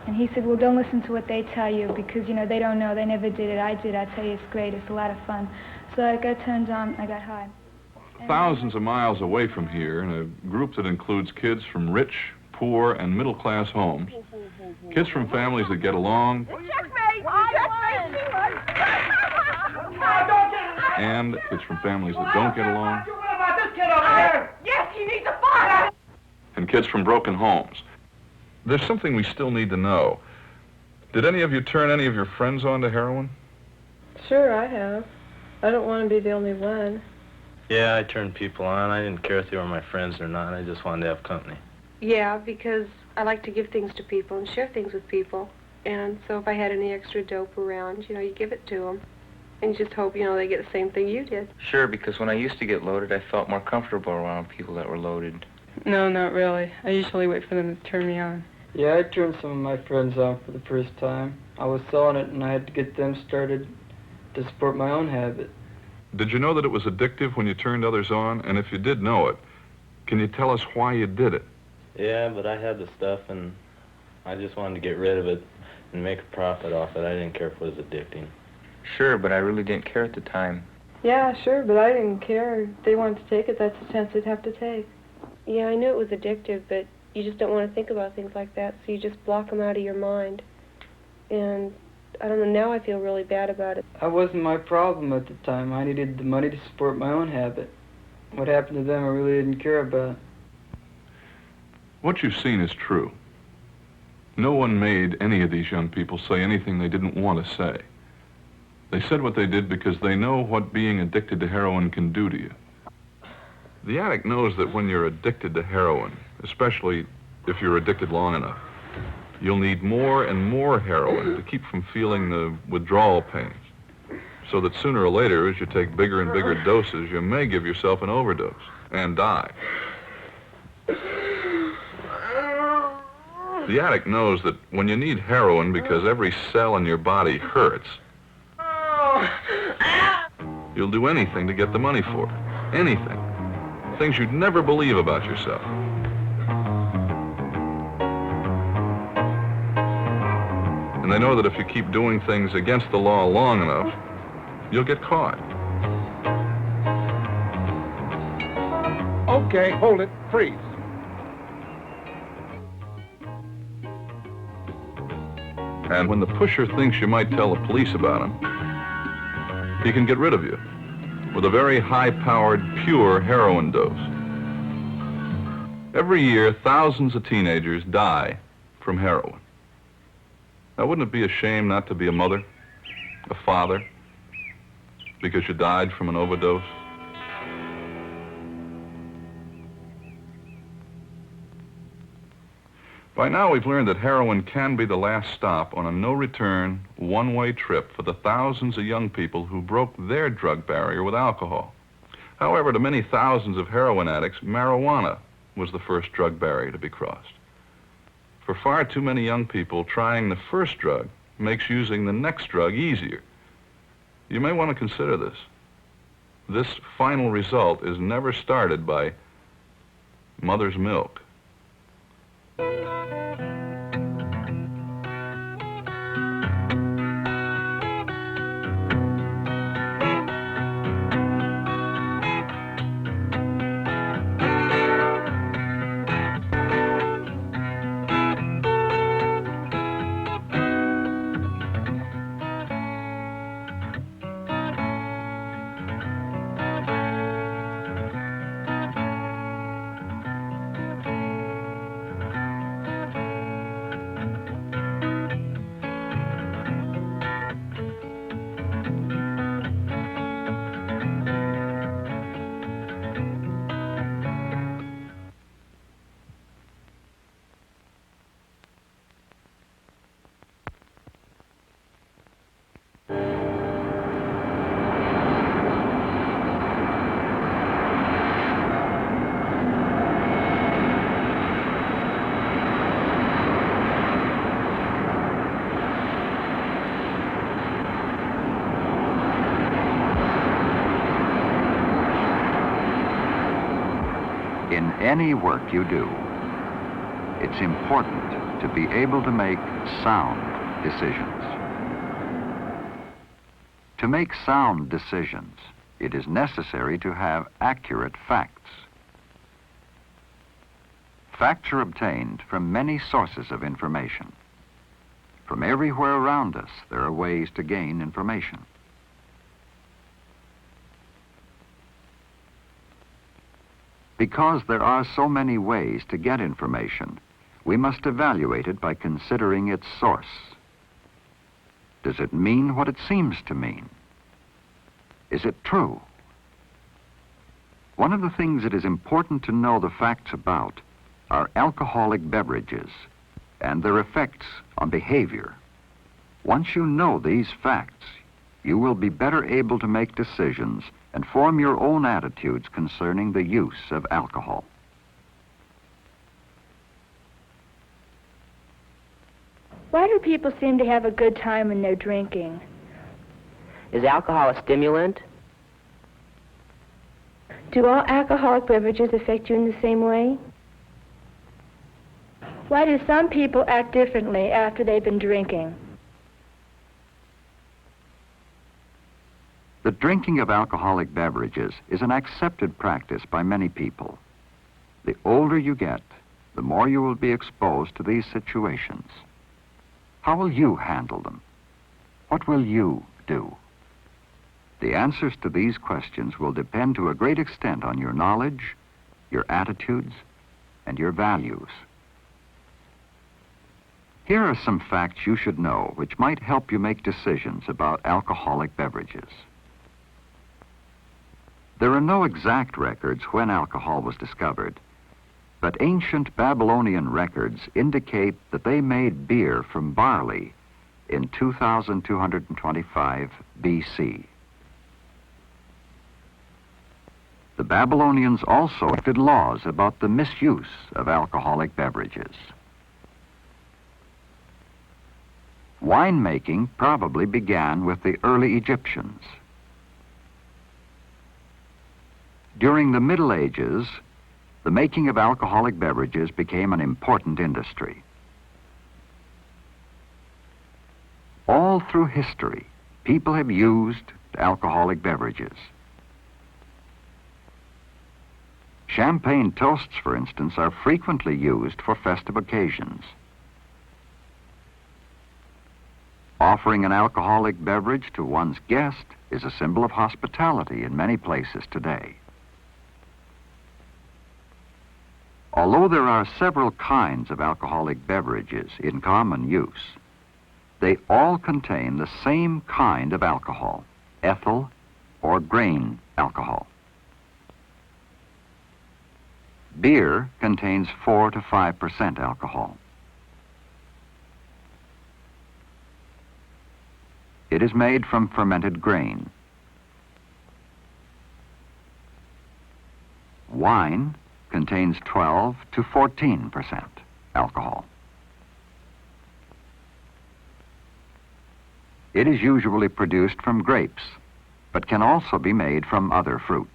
And he said, well, don't listen to what they tell you, because, you know, they don't know, they never did it. I did. I tell you, it's great, it's a lot of fun. So I got turned on, I got high. Thousands of miles away from here, in a group that includes kids from rich, poor, and middle-class homes, kids from families that get along, and kids from families that don't get along, Yes, he needs a fight! and kids from broken homes. There's something we still need to know. Did any of you turn any of your friends on to heroin? Sure, I have. I don't want to be the only one. Yeah, I turned people on. I didn't care if they were my friends or not. I just wanted to have company. Yeah, because I like to give things to people and share things with people. And so if I had any extra dope around, you know, you give it to them. And you just hope, you know, they get the same thing you did. Sure, because when I used to get loaded, I felt more comfortable around people that were loaded. No, not really. I usually wait for them to turn me on. Yeah, I turned some of my friends on for the first time. I was selling it and I had to get them started to support my own habit. Did you know that it was addictive when you turned others on? And if you did know it, can you tell us why you did it? Yeah, but I had the stuff, and I just wanted to get rid of it and make a profit off it. I didn't care if it was addicting. Sure, but I really didn't care at the time. Yeah, sure, but I didn't care. If they wanted to take it, that's the chance they'd have to take. Yeah, I knew it was addictive, but you just don't want to think about things like that, so you just block them out of your mind. And I don't know, now I feel really bad about it. That wasn't my problem at the time. I needed the money to support my own habit. What happened to them I really didn't care about. What you've seen is true. No one made any of these young people say anything they didn't want to say. They said what they did because they know what being addicted to heroin can do to you. The addict knows that when you're addicted to heroin, especially if you're addicted long enough, you'll need more and more heroin to keep from feeling the withdrawal pains. So that sooner or later, as you take bigger and bigger doses, you may give yourself an overdose and die. The addict knows that when you need heroin because every cell in your body hurts, you'll do anything to get the money for it. Anything. Things you'd never believe about yourself. And they know that if you keep doing things against the law long enough, you'll get caught. Okay, hold it. Freeze. And when the pusher thinks you might tell the police about him, he can get rid of you with a very high-powered, pure heroin dose. Every year, thousands of teenagers die from heroin. Now, wouldn't it be a shame not to be a mother, a father, because you died from an overdose? By now, we've learned that heroin can be the last stop on a no-return, one-way trip for the thousands of young people who broke their drug barrier with alcohol. However, to many thousands of heroin addicts, marijuana was the first drug barrier to be crossed. For far too many young people, trying the first drug makes using the next drug easier. You may want to consider this. This final result is never started by mother's milk. any work you do, it's important to be able to make sound decisions. To make sound decisions, it is necessary to have accurate facts. Facts are obtained from many sources of information. From everywhere around us, there are ways to gain information. Because there are so many ways to get information, we must evaluate it by considering its source. Does it mean what it seems to mean? Is it true? One of the things it is important to know the facts about are alcoholic beverages and their effects on behavior. Once you know these facts, you will be better able to make decisions and form your own attitudes concerning the use of alcohol. Why do people seem to have a good time when they're drinking? Is alcohol a stimulant? Do all alcoholic beverages affect you in the same way? Why do some people act differently after they've been drinking? The drinking of alcoholic beverages is an accepted practice by many people. The older you get, the more you will be exposed to these situations. How will you handle them? What will you do? The answers to these questions will depend to a great extent on your knowledge, your attitudes, and your values. Here are some facts you should know which might help you make decisions about alcoholic beverages. There are no exact records when alcohol was discovered, but ancient Babylonian records indicate that they made beer from barley in 2225 BC. The Babylonians also enacted laws about the misuse of alcoholic beverages. Winemaking probably began with the early Egyptians. During the Middle Ages, the making of alcoholic beverages became an important industry. All through history, people have used alcoholic beverages. Champagne toasts, for instance, are frequently used for festive occasions. Offering an alcoholic beverage to one's guest is a symbol of hospitality in many places today. Although there are several kinds of alcoholic beverages in common use, they all contain the same kind of alcohol, ethyl or grain alcohol. Beer contains 4 to 5% alcohol. It is made from fermented grain. Wine contains 12 to 14% alcohol. It is usually produced from grapes, but can also be made from other fruit.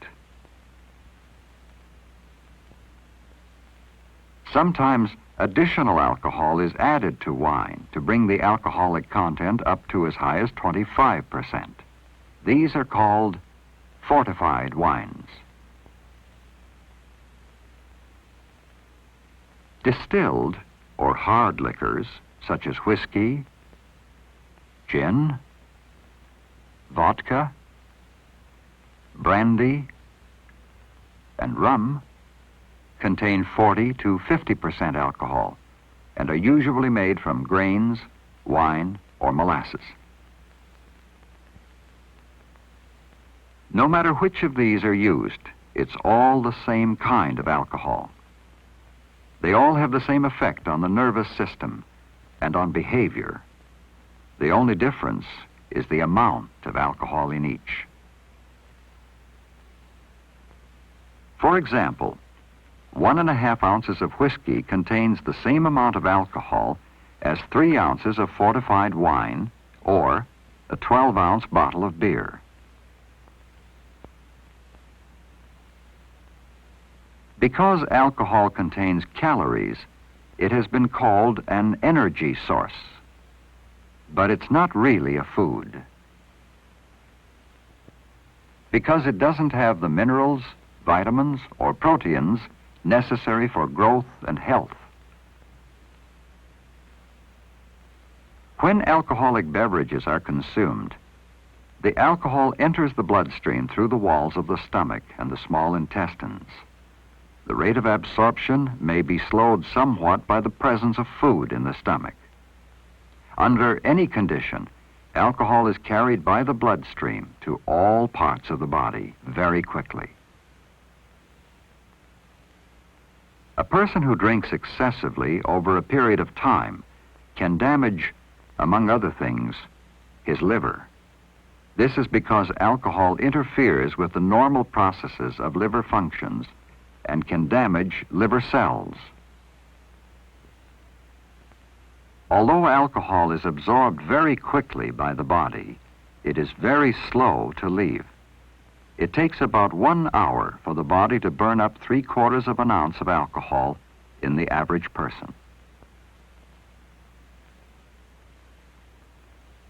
Sometimes additional alcohol is added to wine to bring the alcoholic content up to as high as 25%. These are called fortified wines. Distilled or hard liquors, such as whiskey, gin, vodka, brandy, and rum, contain 40 to 50% alcohol and are usually made from grains, wine, or molasses. No matter which of these are used, it's all the same kind of alcohol. They all have the same effect on the nervous system and on behavior. The only difference is the amount of alcohol in each. For example, 1.5 ounces of whiskey contains the same amount of alcohol as 3 ounces of fortified wine or a 12-ounce bottle of beer. Because alcohol contains calories, it has been called an energy source. But it's not really a food. Because it doesn't have the minerals, vitamins, or proteins necessary for growth and health. When alcoholic beverages are consumed, the alcohol enters the bloodstream through the walls of the stomach and the small intestines. The rate of absorption may be slowed somewhat by the presence of food in the stomach. Under any condition, alcohol is carried by the bloodstream to all parts of the body very quickly. A person who drinks excessively over a period of time can damage, among other things, his liver. This is because alcohol interferes with the normal processes of liver functions and can damage liver cells. Although alcohol is absorbed very quickly by the body, it is very slow to leave. It takes about 1 hour for the body to burn up 3/4 of an ounce of alcohol in the average person.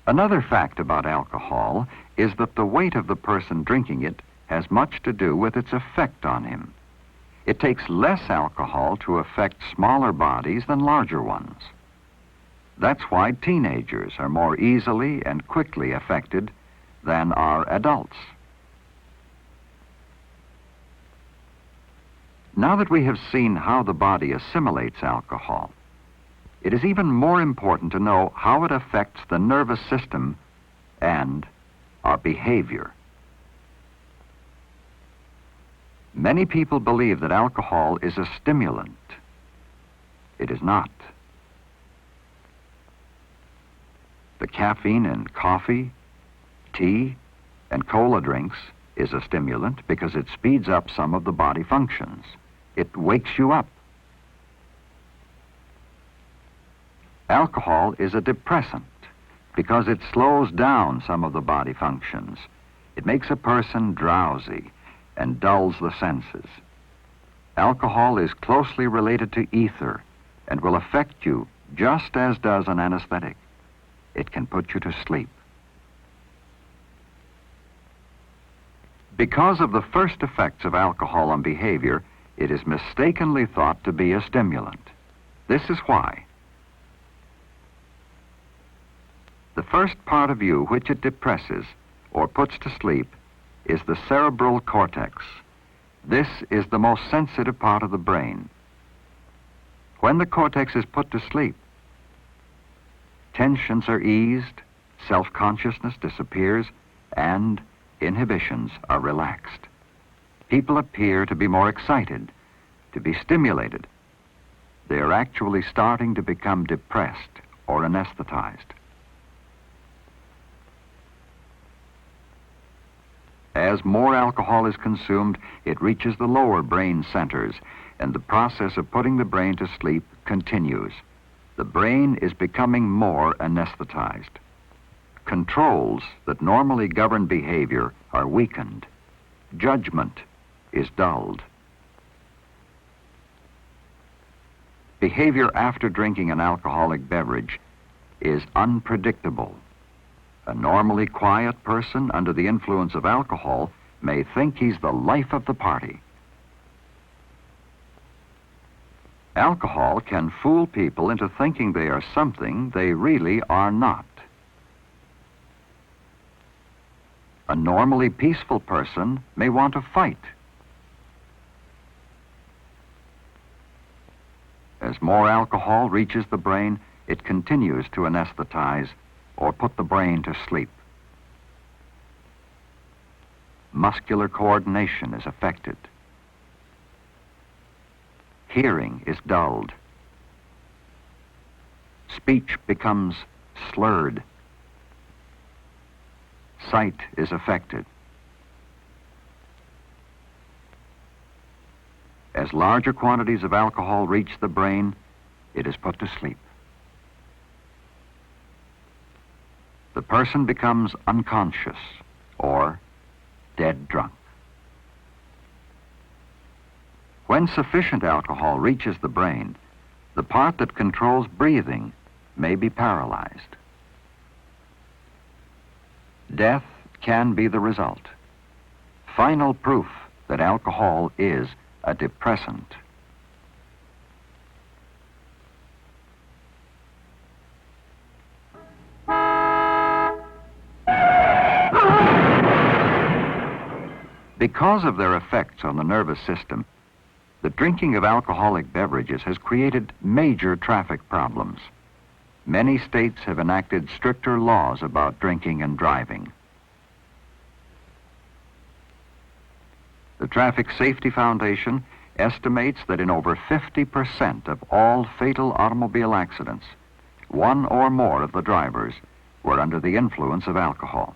Another fact about alcohol is that the weight of the person drinking it has much to do with its effect on him. It takes less alcohol to affect smaller bodies than larger ones. That's why teenagers are more easily and quickly affected than are adults. Now that we have seen how the body assimilates alcohol, it is even more important to know how it affects the nervous system and our behavior. Many people believe that alcohol is a stimulant. It is not. The caffeine in coffee, tea, and cola drinks is a stimulant because it speeds up some of the body functions. It wakes you up. Alcohol is a depressant because it slows down some of the body functions. It makes a person drowsy and dulls the senses. Alcohol is closely related to ether and will affect you just as does an anesthetic. It can put you to sleep. Because of the first effects of alcohol on behavior, it is mistakenly thought to be a stimulant. This is why. The first part of you which it depresses or puts to sleep is the cerebral cortex. This is the most sensitive part of the brain. When the cortex is put to sleep, tensions are eased, self-consciousness disappears, and inhibitions are relaxed. People appear to be more excited, to be stimulated. They are actually starting to become depressed or anesthetized. As more alcohol is consumed, it reaches the lower brain centers, and the process of putting the brain to sleep continues. The brain is becoming more anesthetized. Controls that normally govern behavior are weakened. Judgment is dulled. Behavior after drinking an alcoholic beverage is unpredictable. A normally quiet person under the influence of alcohol may think he's the life of the party. Alcohol can fool people into thinking they are something they really are not. A normally peaceful person may want to fight. As more alcohol reaches the brain, it continues to anesthetize or put the brain to sleep. Muscular coordination is affected. Hearing is dulled. Speech becomes slurred. Sight is affected. As larger quantities of alcohol reach the brain, it is put to sleep. The person becomes unconscious or dead drunk. When sufficient alcohol reaches the brain, the part that controls breathing may be paralyzed. Death can be the result. Final proof that alcohol is a depressant. Because of their effects on the nervous system, the drinking of alcoholic beverages has created major traffic problems. Many states have enacted stricter laws about drinking and driving. The Traffic Safety Foundation estimates that in over 50% of all fatal automobile accidents, one or more of the drivers were under the influence of alcohol.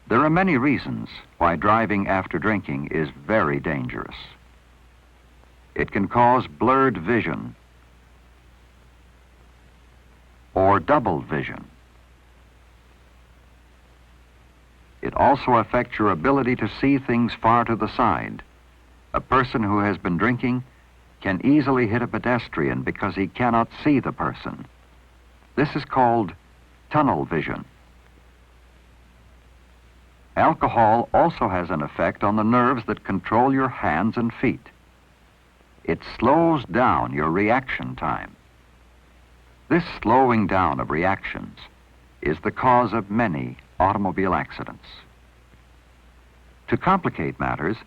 There are many reasons why driving after drinking is very dangerous. It can cause blurred vision or double vision. It also affects your ability to see things far to the side. A person who has been drinking can easily hit a pedestrian because he cannot see the person. This is called tunnel vision. Alcohol also has an effect on the nerves that control your hands and feet. It slows down your reaction time. This slowing down of reactions is the cause of many automobile accidents. To complicate matters,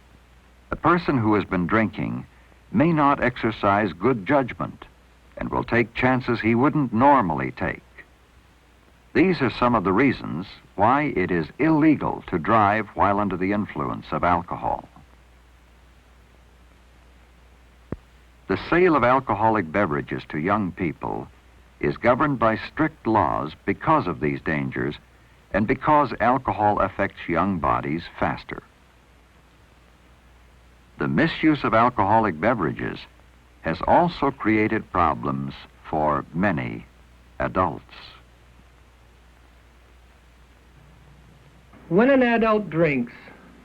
a person who has been drinking may not exercise good judgment and will take chances he wouldn't normally take. These are some of the reasons why it is illegal to drive while under the influence of alcohol. The sale of alcoholic beverages to young people is governed by strict laws because of these dangers and because alcohol affects young bodies faster. The misuse of alcoholic beverages has also created problems for many adults. When an adult drinks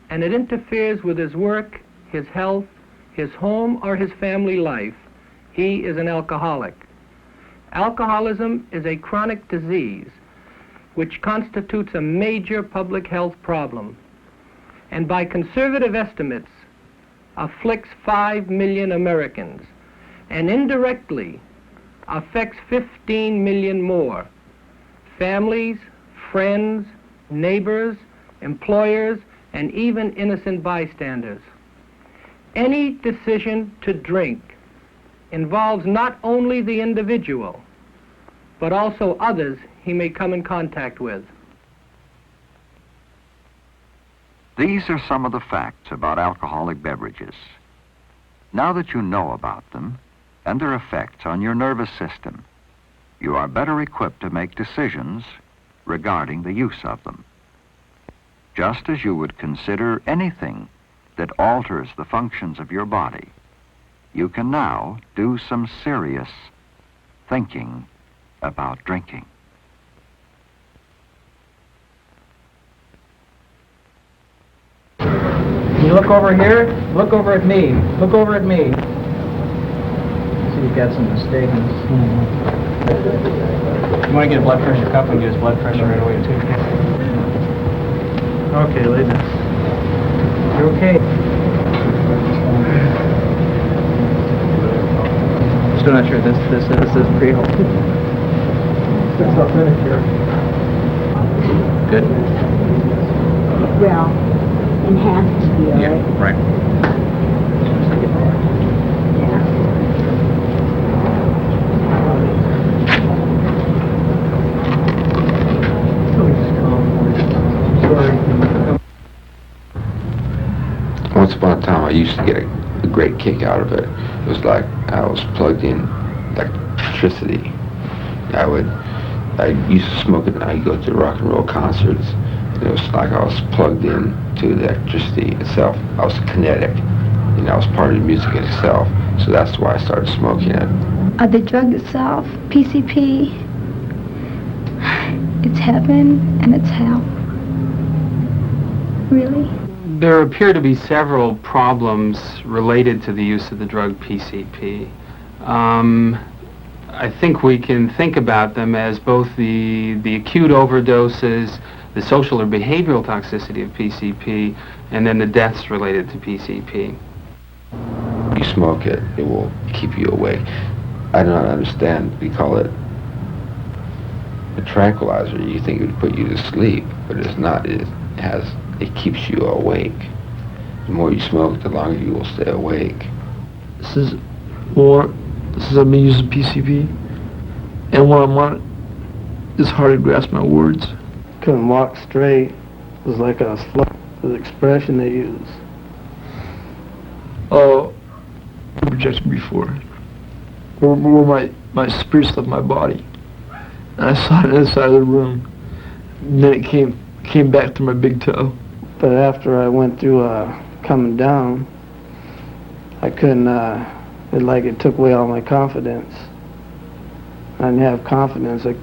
and it interferes with his work, his health, his home, or his family life, he is an alcoholic. Alcoholism is a chronic disease which constitutes a major public health problem, and by conservative estimates afflicts 5 million Americans, and indirectly affects 15 million more families, friends, neighbors, employers, and even innocent bystanders. Any decision to drink involves not only the individual, but also others he may come in contact with. These are some of the facts about alcoholic beverages. Now that you know about them and their effects on your nervous system, you are better equipped to make decisions regarding the use of them. Just as you would consider anything that alters the functions of your body, you can now do some serious thinking about drinking. You look over here, look over at me, look over at me. See, you've got some mistakes. You want to get a blood pressure cuff and get his blood pressure right away, too. Okay, lay this. You're okay. Still not sure this is pre-hope. It's authentic here. Good. Well, enhanced to be all right. Yeah, right. Once upon a time, I used to get a great kick out of it. It was like I was plugged in electricity. I used to smoke it, and I'd go to rock and roll concerts. And it was like I was plugged in to the electricity itself. I was kinetic, and I was part of the music itself. So that's why I started smoking it. The drug itself, PCP, it's heaven and it's hell. Really? There appear to be several problems related to the use of the drug PCP. I think we can think about them as both the acute overdoses, the social or behavioral toxicity of PCP, and then the deaths related to PCP. You smoke it, it will keep you awake. I do not understand. We call it a tranquilizer. You think it would put you to sleep, but it's not. It keeps you awake. The more you smoke, the longer you will stay awake. This is I've been using PCP, and when I'm on it, it's hard to grasp my words. Couldn't walk straight. It was like I was floating. The expression they use. Oh, projection before. Where my spirit left my body. And I saw it inside of the room. And then it came back through my big toe. But after I went through coming down, I couldn't, it took away all my confidence. I didn't have confidence. I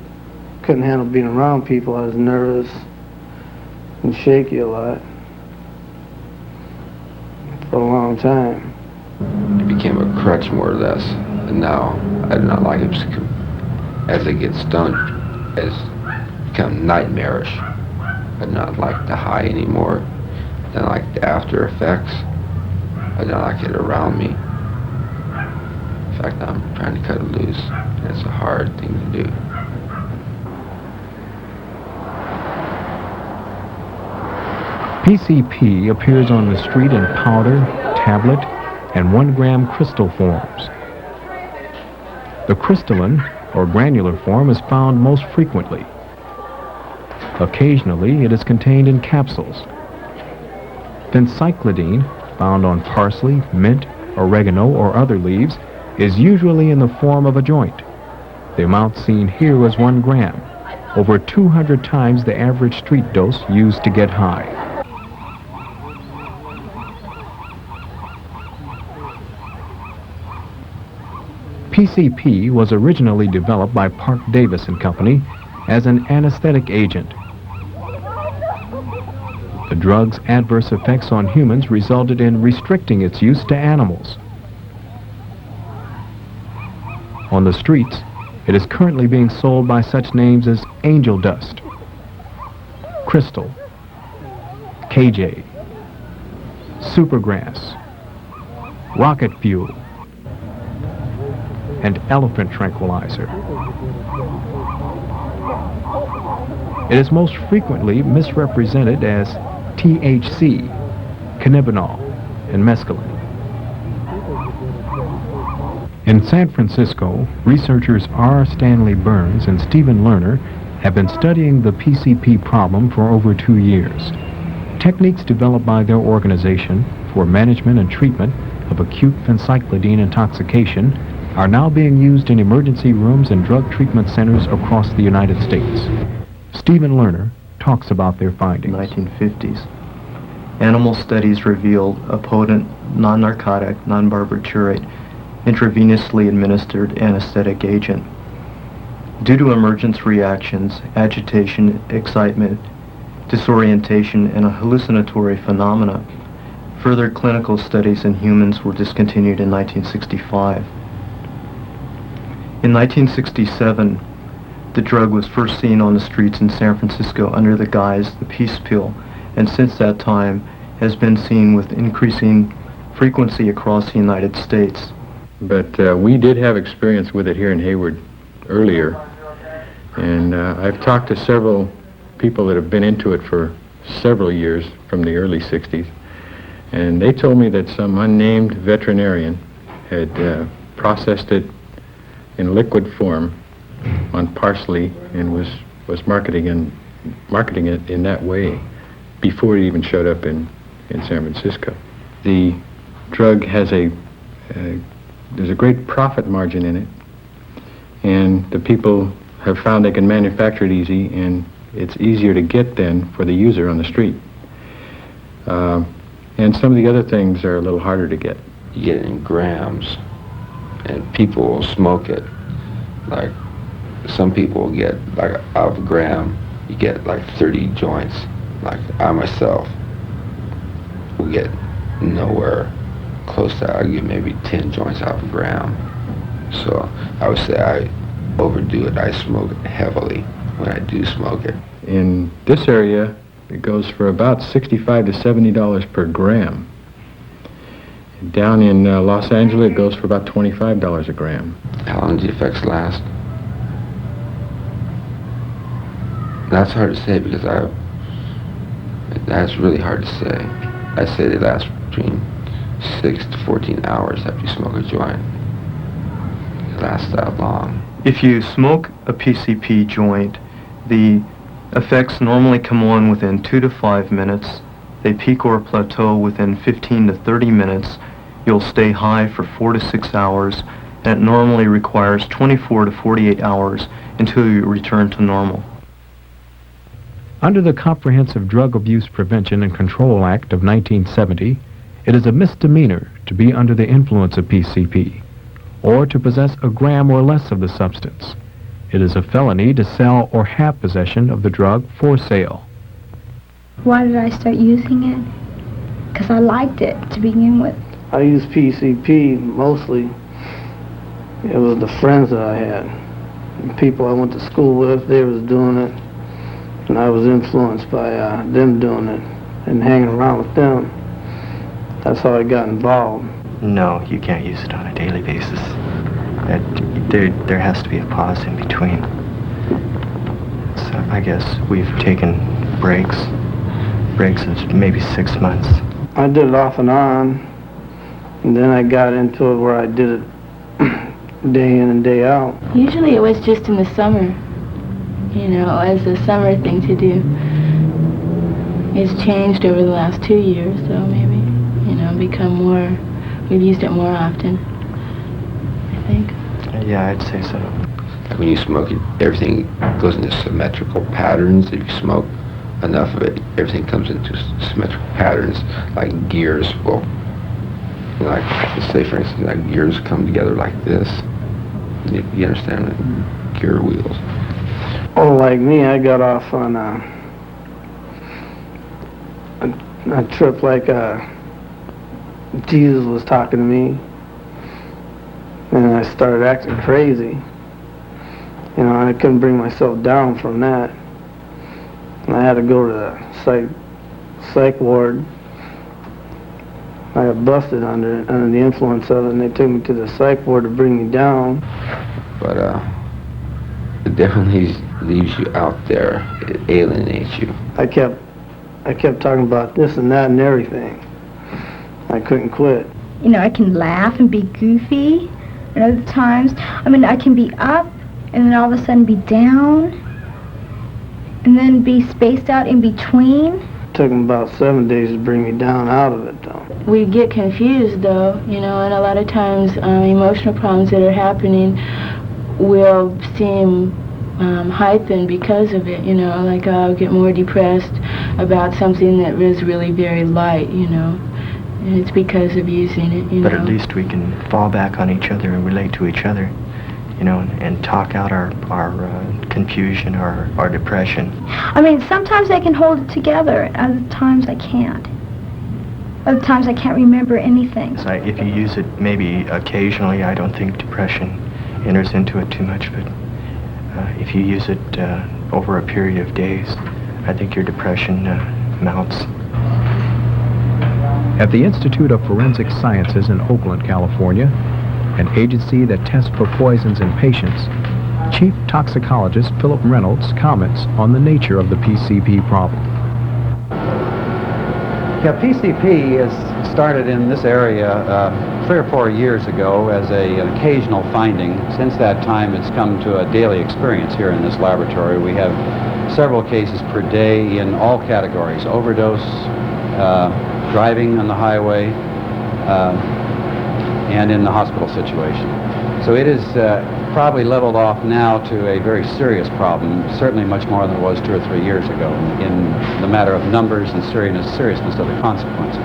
couldn't handle being around people. I was nervous and shaky a lot for a long time. It became a crutch more or less, and now I do not like it. As it gets stoned, it's become nightmarish. I do not like the high anymore. I don't like the after effects. I don't like it around me. In fact, I'm trying to cut it loose, and it's a hard thing to do. PCP appears on the street in powder, tablet, and 1-gram crystal forms. The crystalline or granular form is found most frequently. Occasionally, it is contained in capsules. Phencyclidine, found on parsley, mint, oregano, or other leaves, is usually in the form of a joint. The amount seen here is 1 gram, over 200 times the average street dose used to get high. PCP was originally developed by Park Davis and Company as an anesthetic agent. The drug's adverse effects on humans resulted in restricting its use to animals. On the streets, it is currently being sold by such names as Angel Dust, Crystal, KJ, Supergrass, Rocket Fuel, and Elephant Tranquilizer. It is most frequently misrepresented as THC, cannabinol, and mescaline. In San Francisco, researchers R. Stanley Burns and Stephen Lerner have been studying the PCP problem for over 2 years. Techniques developed by their organization for management and treatment of acute phencyclidine intoxication are now being used in emergency rooms and drug treatment centers across the United States. Stephen Lerner talks about their findings. 1950s. Animal studies revealed a potent, non-narcotic, non-barbiturate, intravenously administered anesthetic agent. Due to emergence reactions, agitation, excitement, disorientation, and a hallucinatory phenomena, further clinical studies in humans were discontinued in 1965. In 1967, the drug was first seen on the streets in San Francisco under the guise the peace pill, and since that time has been seen with increasing frequency across the United States. But we did have experience with it here in Hayward earlier, and I've talked to several people that have been into it for several years from the early 60s, and they told me that some unnamed veterinarian had processed it in liquid form on parsley and was marketing it in that way before it even showed up in San Francisco. The drug has there's a great profit margin in it, and the people have found they can manufacture it easy, and it's easier to get then for the user on the street. And some of the other things are a little harder to get. You get it in grams, and people will smoke it. Like, some people will get, like, out of a gram, you get like 30 joints. Like, I myself, will get nowhere close to, I'll get maybe 10 joints off a gram. So I would say I overdo it. I smoke heavily when I do smoke it. In this area, it goes for about $65 to $70 per gram. Down in Los Angeles, it goes for about $25 a gram. How long do the effects last? That's hard to say because that's really hard to say. I say they last between 6 to 14 hours after you smoke a joint. It lasts that long. If you smoke a PCP joint, the effects normally come on within 2 to 5 minutes. They peak or plateau within 15 to 30 minutes. You'll stay high for 4 to 6 hours, and it normally requires 24 to 48 hours until you return to normal. Under the Comprehensive Drug Abuse Prevention and Control Act of 1970, it is a misdemeanor to be under the influence of PCP, or to possess a gram or less of the substance. It is a felony to sell or have possession of the drug for sale. Why did I start using it? Because I liked it to begin with. I used PCP mostly. It was the friends that I had. The people I went to school with, they was doing it. And I was influenced by them doing it and hanging around with them. That's how I got involved. No, you can't use it on a daily basis. There has to be a pause in between. So I guess we've taken breaks of maybe 6 months. I did it off and on, and then I got into it where I did it day in and day out. Usually it was just in the summer, you know, as a summer thing to do. It's changed over the last 2 years, so maybe, you know, we've used it more often, I think. Yeah, I'd say so. Like when you smoke it, everything goes into symmetrical patterns. If you smoke enough of it, everything comes into symmetrical patterns, like gears will, you know, like, say for instance, like gears come together like this. You understand it? Gear wheels. Oh, like me, I got off on a trip like Jesus was talking to me, and I started acting crazy. You know, I couldn't bring myself down from that. And I had to go to the psych ward. I got busted under the influence of it, and they took me to the psych ward to bring me down. But it definitely leaves you out there. It alienates you. I kept talking about this and that and everything. I couldn't quit. You know, I can laugh and be goofy, and other times, I mean, I can be up and then all of a sudden be down, and then be spaced out in between. It took them about 7 days to bring me down out of it, though. We get confused, though, you know, and a lot of times emotional problems that are happening will seem heightened because of it, you know, like I'll get more depressed about something that was really very light, you know, and it's because of using it, you know. But at least we can fall back on each other and relate to each other, you know, and talk out our confusion, our depression. I mean, sometimes I can hold it together, and other times I can't. Other times I can't remember anything. So if you use it maybe occasionally, I don't think depression enters into it too much, but if you use it over a period of days, I think your depression mounts. At the Institute of Forensic Sciences in Oakland, California, an agency that tests for poisons in patients, Chief Toxicologist Philip Reynolds comments on the nature of the PCP problem. Yeah, PCP is started in this area 3 or 4 years ago as an occasional finding. Since that time, it's come to a daily experience here in this laboratory. We have several cases per day in all categories: overdose, driving on the highway, and in the hospital situation. So it is probably leveled off now to a very serious problem, certainly much more than it was 2 or 3 years ago in the matter of numbers and seriousness of the consequences.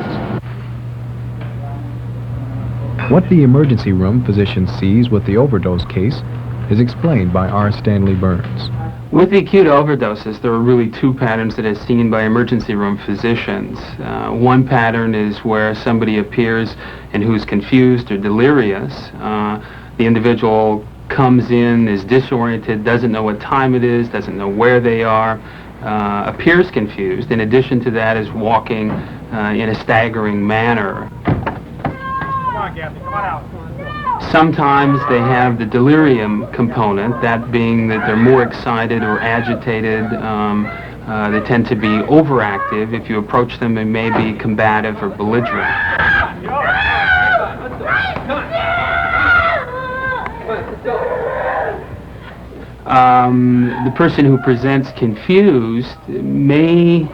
What the emergency room physician sees with the overdose case is explained by R. Stanley Burns. With the acute overdoses, there are really two patterns that are seen by emergency room physicians. One pattern is where somebody appears and who's confused or delirious. The individual comes in, is disoriented, doesn't know what time it is, doesn't know where they are, appears confused. In addition to that, is walking in a staggering manner. Come on, Kathy, come on out. Sometimes they have the delirium component, that being that they're more excited or agitated. They tend to be overactive. If you approach them, they may be combative or belligerent. The person who presents confused may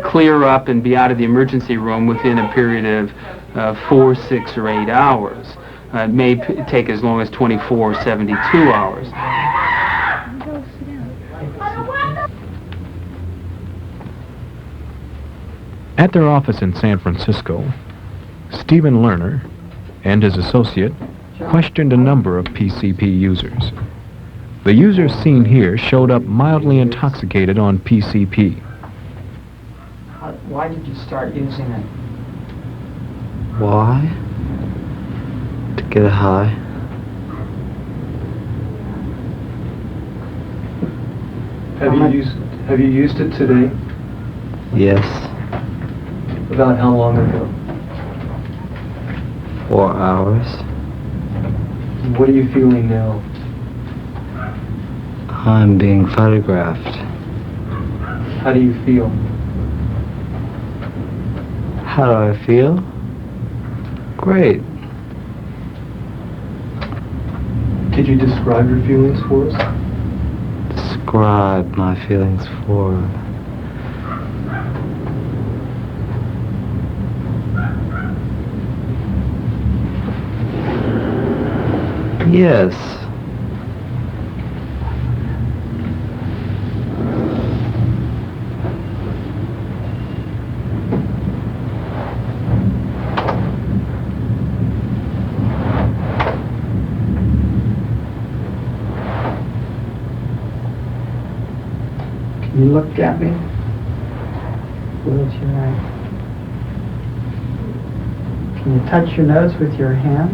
clear up and be out of the emergency room within a period of 4, 6, or 8 hours. It may take as long as 24 or 72 hours. At their office in San Francisco, Stephen Lerner and his associate questioned a number of PCP users. The users seen here showed up mildly intoxicated on PCP. Why did you start using it? Why? To get high. Have you used it today? Yes. About how long ago? 4 hours. What are you feeling now? I'm being photographed. How do you feel? How do I feel? Great. Could you describe your feelings for us? Describe my feelings for... Yes. Can you look at me? Close your eyes. Can you touch your nose with your hand?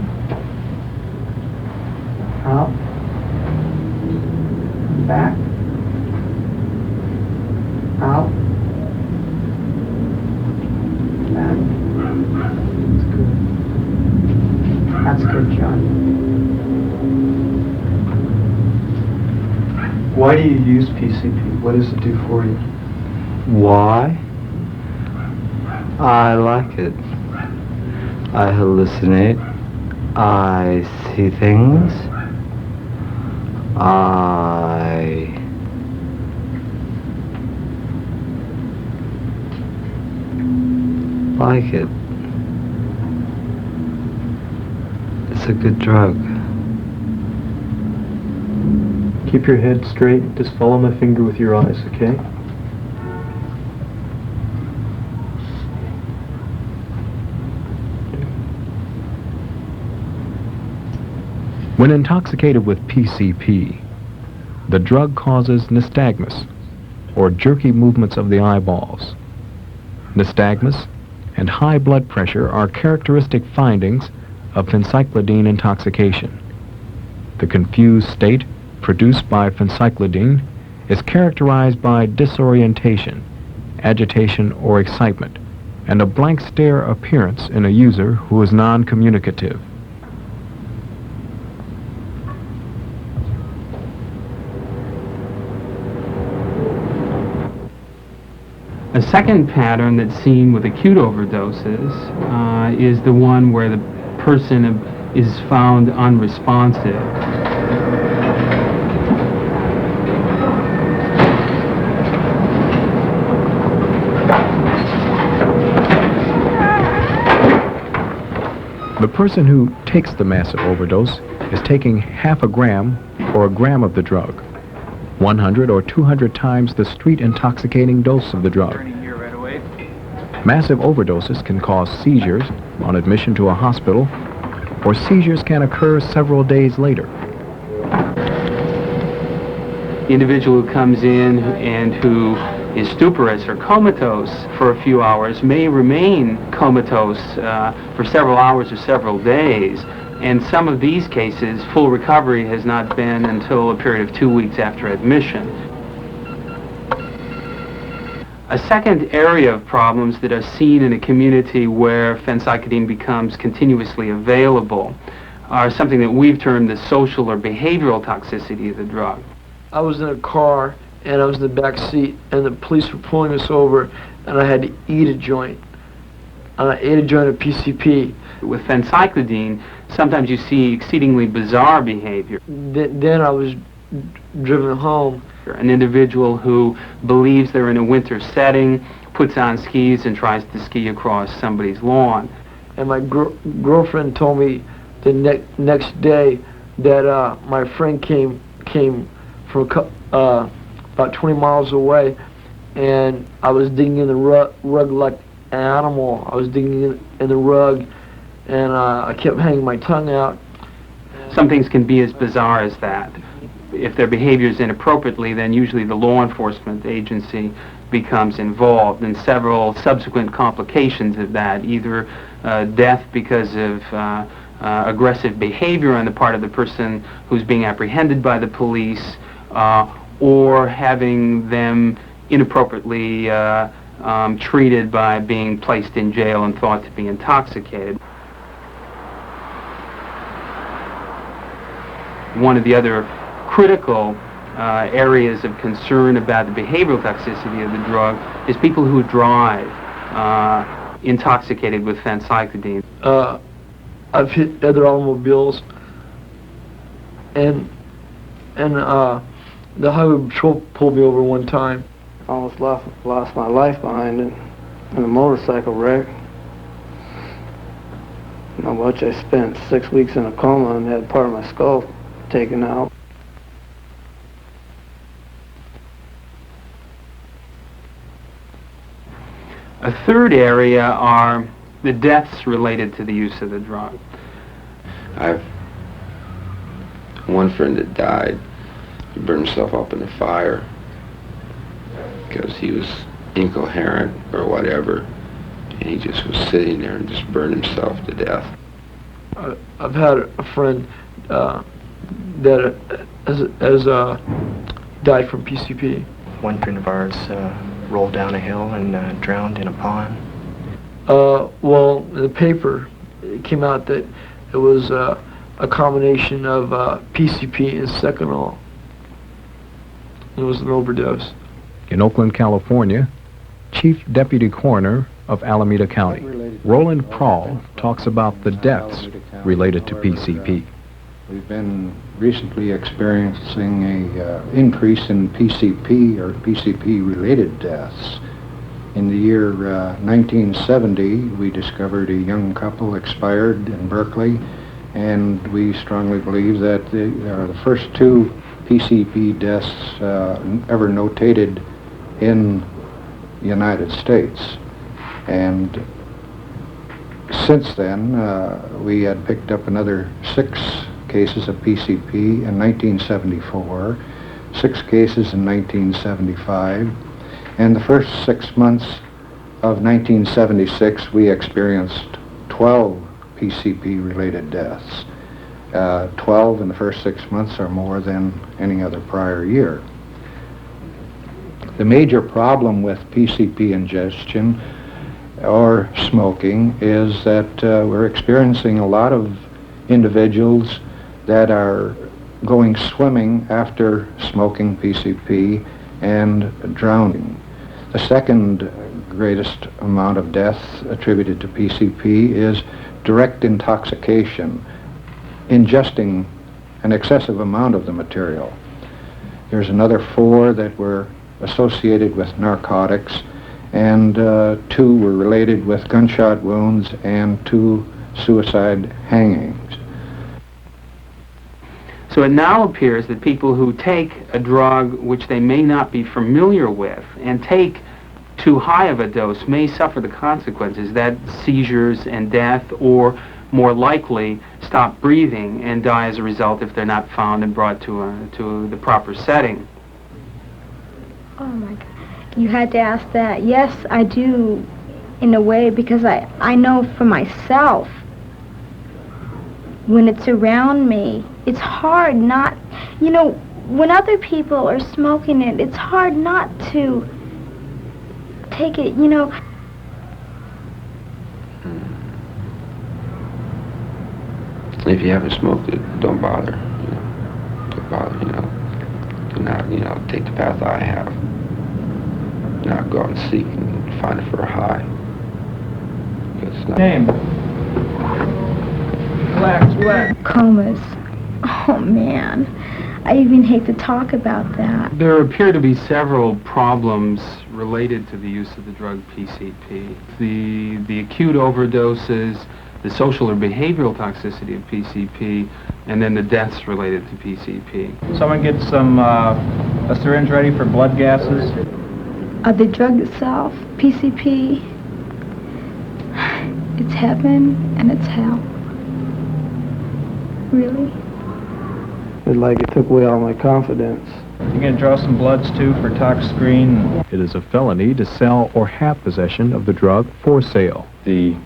Up. Back. Out. Back. That's good. That's good, John. Why do you use PCP? What does it do for you? Why? I like it. I hallucinate. I see things. I like it. It's a good drug. Keep your head straight. Just follow my finger with your eyes, okay? When intoxicated with PCP, the drug causes nystagmus, or jerky movements of the eyeballs. Nystagmus and high blood pressure are characteristic findings of phencyclidine intoxication. The confused state produced by phencyclidine is characterized by disorientation, agitation or excitement, and a blank stare appearance in a user who is non-communicative. A second pattern that's seen with acute overdoses is the one where the person is found unresponsive. The person who takes the massive overdose is taking half a gram or a gram of the drug, 100 or 200 times the street intoxicating dose of the drug. Massive overdoses can cause seizures on admission to a hospital, or seizures can occur several days later. The individual who comes in and who is stuporous or comatose for a few hours may remain comatose for several hours or several days. And some of these cases, full recovery has not been until a period of 2 weeks after admission. A second area of problems that are seen in a community where phencyclidine becomes continuously available are something that we've termed the social or behavioral toxicity of the drug. I was in a car, and I was in the back seat, and the police were pulling us over, and I had to eat a joint. And I ate a joint of PCP. With phencyclidine, sometimes you see exceedingly bizarre behavior. Then I was driven home. An individual who believes they're in a winter setting, puts on skis and tries to ski across somebody's lawn. And my girlfriend told me the next day that my friend came from about 20 miles away, and I was digging in the rug like an animal. I was digging in the rug, and I kept hanging my tongue out. Some things can be as bizarre as that. If their behavior is inappropriately, then usually the law enforcement agency becomes involved, and several subsequent complications of that, either death because of aggressive behavior on the part of the person who's being apprehended by the police, or having them inappropriately treated by being placed in jail and thought to be intoxicated. One of the other critical areas of concern about the behavioral toxicity of the drug is people who drive intoxicated with phencyclidine. I've hit other automobiles, and the highway patrol pulled me over one time. I almost lost my life behind it in a motorcycle wreck. Not much. I spent 6 weeks in a coma and had part of my skull taken out. A third area are the deaths related to the use of the drug. I've one friend that died. He burned himself up in a fire because he was incoherent or whatever, and he just was sitting there and just burned himself to death. I've had a friend that has died from PCP. One friend of ours rolled down a hill and drowned in a pond. Well, in the paper, it came out that it was a combination of PCP and Seconal. It was an overdose. In Oakland, California, Chief Deputy Coroner of Alameda County, Roland Prawl, talks about the deaths related to PCP. We've been recently experiencing an increase in PCP or PCP-related deaths. In the year 1970, we discovered a young couple expired in Berkeley, and we strongly believe that the first two PCP deaths ever notated in the United States. And since then, we had picked up another 6 cases of PCP in 1974, 6 cases in 1975, and the first 6 months of 1976 we experienced 12 PCP-related deaths. 12 in the first 6 months are more than any other prior year. The major problem with PCP ingestion or smoking is that we're experiencing a lot of individuals that are going swimming after smoking PCP and drowning. The second greatest amount of deaths attributed to PCP is direct intoxication, ingesting an excessive amount of the material. There's another 4 that were associated with narcotics, and 2 were related with gunshot wounds and 2 suicide hangings. So it now appears that people who take a drug which they may not be familiar with and take too high of a dose may suffer the consequences, that seizures and death, or more likely stop breathing and die as a result if they're not found and brought to the proper setting. Oh my God. You had to ask that. Yes, I do, in a way, because I know for myself, when it's around me, it's hard not, you know, when other people are smoking it, it's hard not to take it, you know. If you haven't smoked it, don't bother. You know, don't bother. You know, do not, you know, take the path I have. Not go out and seek and find it for a high. It's not. Name. Relax, relax. Comas. Oh man, I even hate to talk about that. There appear to be several problems related to the use of the drug PCP. The acute overdoses, the social or behavioral toxicity of PCP, and then the deaths related to PCP. Someone get some, a syringe ready for blood gases. The drug itself, PCP, it's heaven and it's hell. Really? It's like it took away all my confidence. You gonna draw some bloods too for tox screen? It is a felony to sell or have possession of the drug for sale. The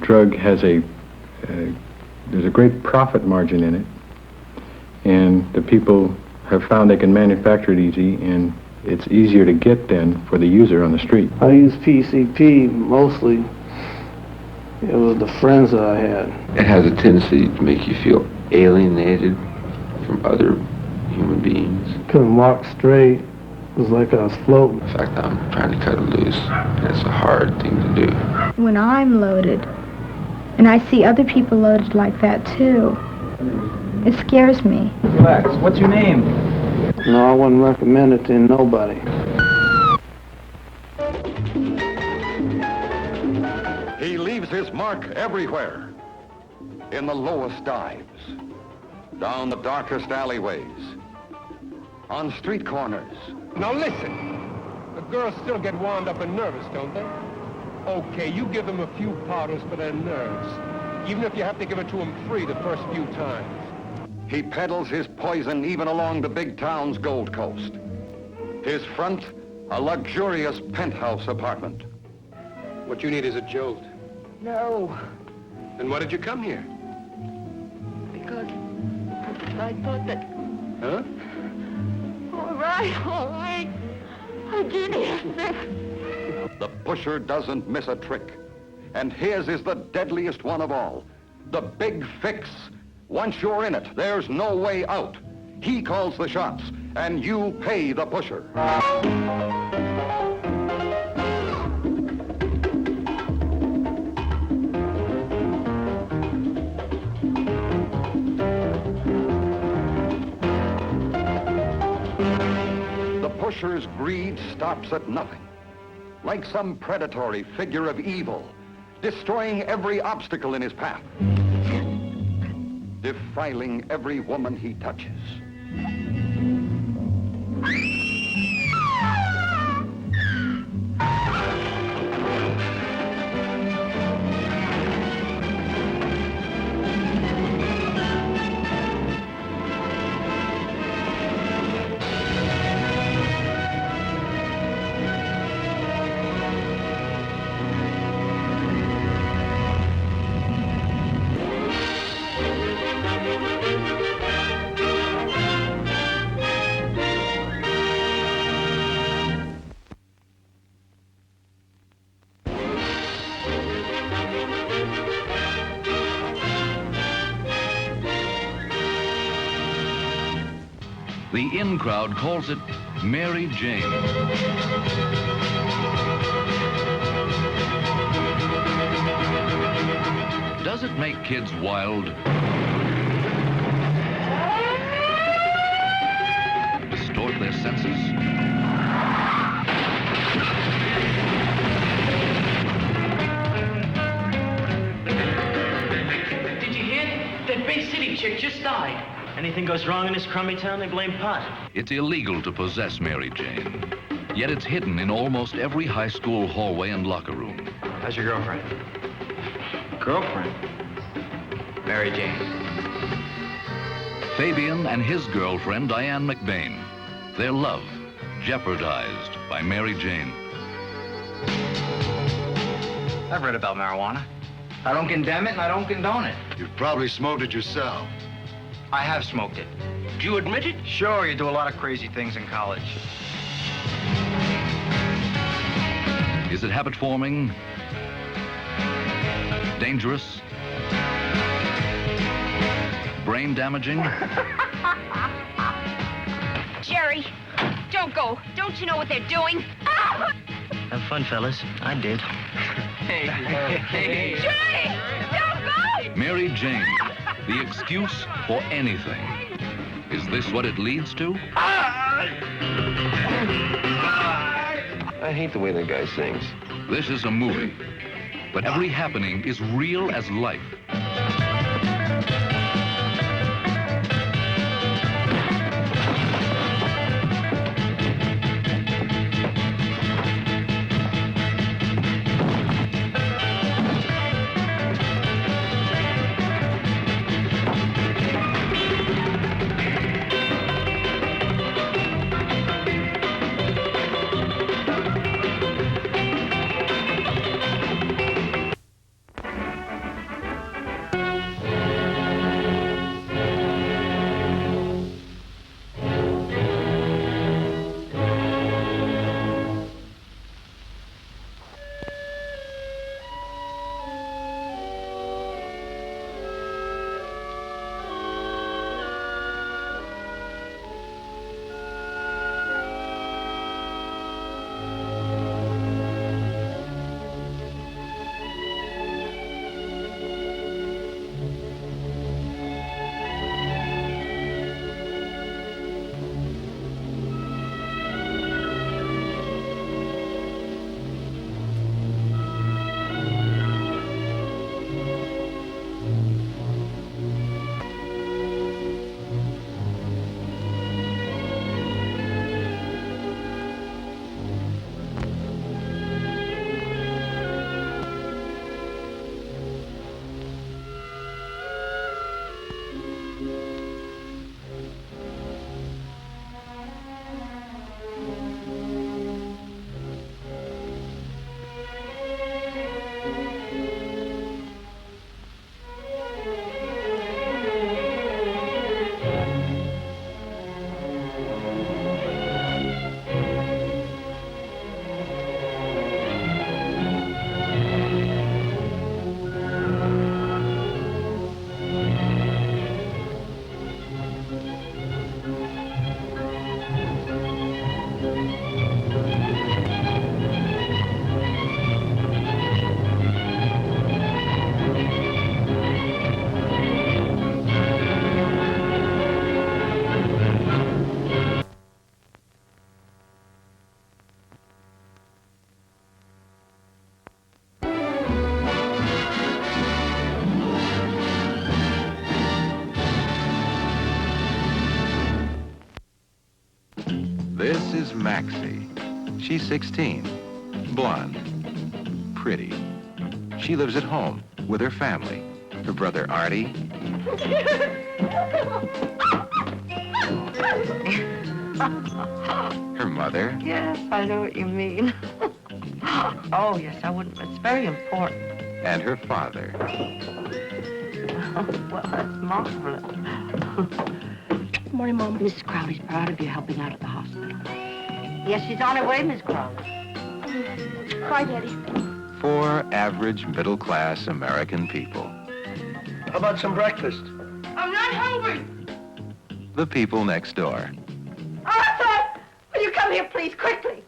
drug has there's a great profit margin in it, and the people have found they can manufacture it easy, and it's easier to get then for the user on the street. I use PCP mostly. It was the friends that I had. It has a tendency to make you feel alienated from other human beings. Couldn't walk straight. It was like I was floating. In fact, I'm trying to cut it loose. It's a hard thing to do. When I'm loaded, and I see other people loaded like that too, it scares me. Relax. What's your name? No, I wouldn't recommend it to nobody. He leaves his mark everywhere. In the lowest dives, down the darkest alleyways, on street corners. Now listen, the girls still get wound up and nervous, don't they? Okay, you give them a few powders for their nerves, even if you have to give it to them free the first few times. He peddles his poison even along the big town's Gold Coast. His front, a luxurious penthouse apartment. What you need is a jolt. No, Then why did you come here? because I thought that... Huh? All right. I did it. The pusher doesn't miss a trick, and his is the deadliest one of all. The big fix. Once you're in it, there's no way out. He calls the shots, and you pay the pusher. The pusher's greed stops at nothing. Like some predatory figure of evil, destroying every obstacle in his path. Defiling every woman he touches. The in crowd calls it Mary Jane. Does it make kids wild? Distort their senses? Did you hear? That big city chick just died. Anything goes wrong in this crummy town, they blame pot. It's illegal to possess Mary Jane. Yet it's hidden in almost every high school hallway and locker room. How's your girlfriend? Girlfriend? Mary Jane. Fabian and his girlfriend, Diane McBain. Their love, Jeopardized by Mary Jane. I've read about marijuana. I don't condemn it and I don't condone it. You've probably smoked it yourself. I have smoked it. Do you admit it? Sure, you do a lot of crazy things in college. Is it habit forming? Dangerous? Brain damaging? Jerry, don't go. Don't you know what they're doing? Have fun, fellas. I did. Hey. Jerry, don't go! Mary Jane, the excuse for anything. Is this what it leads to? I hate the way that guy sings. This is a movie, but every happening is real as life. This is Maxie. She's 16, blonde, pretty. She lives at home with her family, her brother Artie, her mother, Yes, I know what you mean. Oh, yes, I wouldn't. It's very important. and her father. Well, that's marvelous. Good morning, Mom. Mrs. Crowley's proud of you helping out at the hospital. Yes, she's on her way, Miss Crowley. Hi, Daddy. 4 average middle-class American people. How about some breakfast? I'm not hungry. The people next door. Arthur! Will you come here, please, quickly?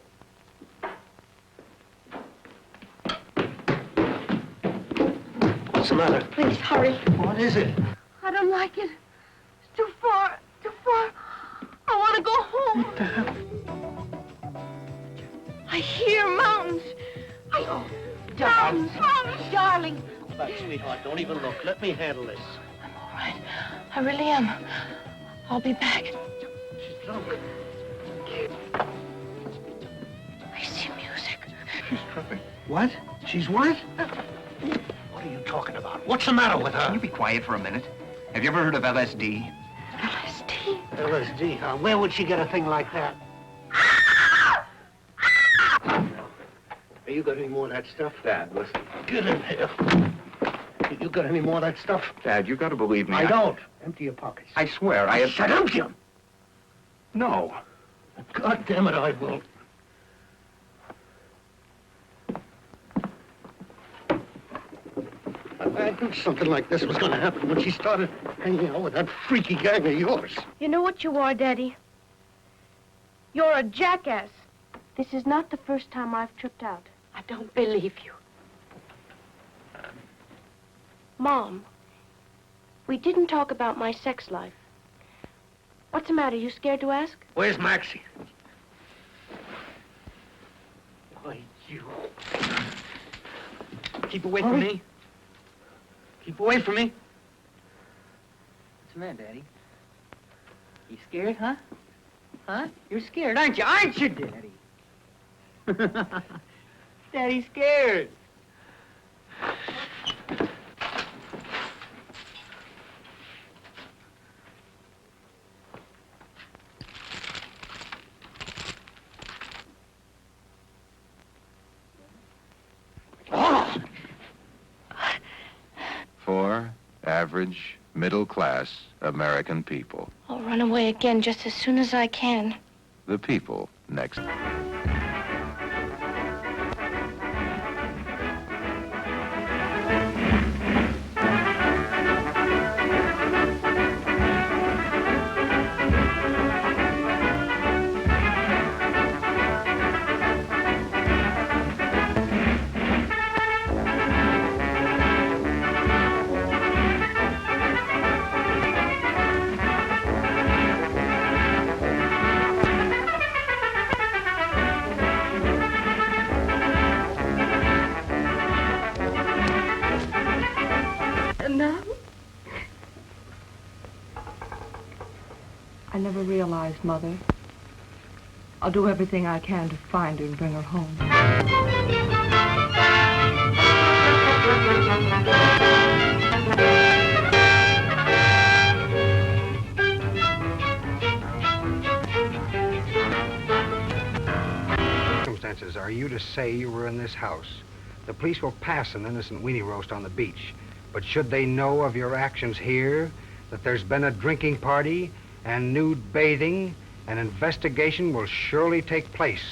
What's the matter? Please, hurry. What is it? I don't like it. It's too far. Too far. I want to go home. What the hell? I hear mountains. Mountains. Darling. Come back, sweetheart. Don't even look. Let me handle this. I'm all right. I really am. I'll be back. She's drunk. I see music. She's tripping. What? She's what? What are you talking about? What's the matter with her? Can you be quiet for a minute? Have you ever heard of LSD? LSD? LSD, huh? Where would she get a thing like that? Hey, you got any more of that stuff? Dad, listen. Get in here. You got any more of that stuff? Dad, you gotta believe me. I don't. Empty your pockets. I swear, I said empty them. No. God damn it, I will. I knew something like this was going to happen when she started hanging out with that freaky gang of yours. You know what you are, Daddy? You're a jackass. This is not the first time I've tripped out. I don't believe you. Mom, we didn't talk about my sex life. What's the matter? You scared to ask? Where's Maxie? Why, you... Keep away from me. Keep away from me. What's the matter, Daddy? You scared, huh? Huh? You're scared, aren't you? Aren't you, Daddy? Daddy's scared. For average, middle-class American people. I'll run away again just as soon as I can. The people next. I never realized, Mother. I'll do everything I can to find her and bring her home. Circumstances are you to say you were in this house? The police will pass an innocent weenie roast on the beach. But should they know of your actions here, that there's been a drinking party and nude bathing, an investigation will surely take place.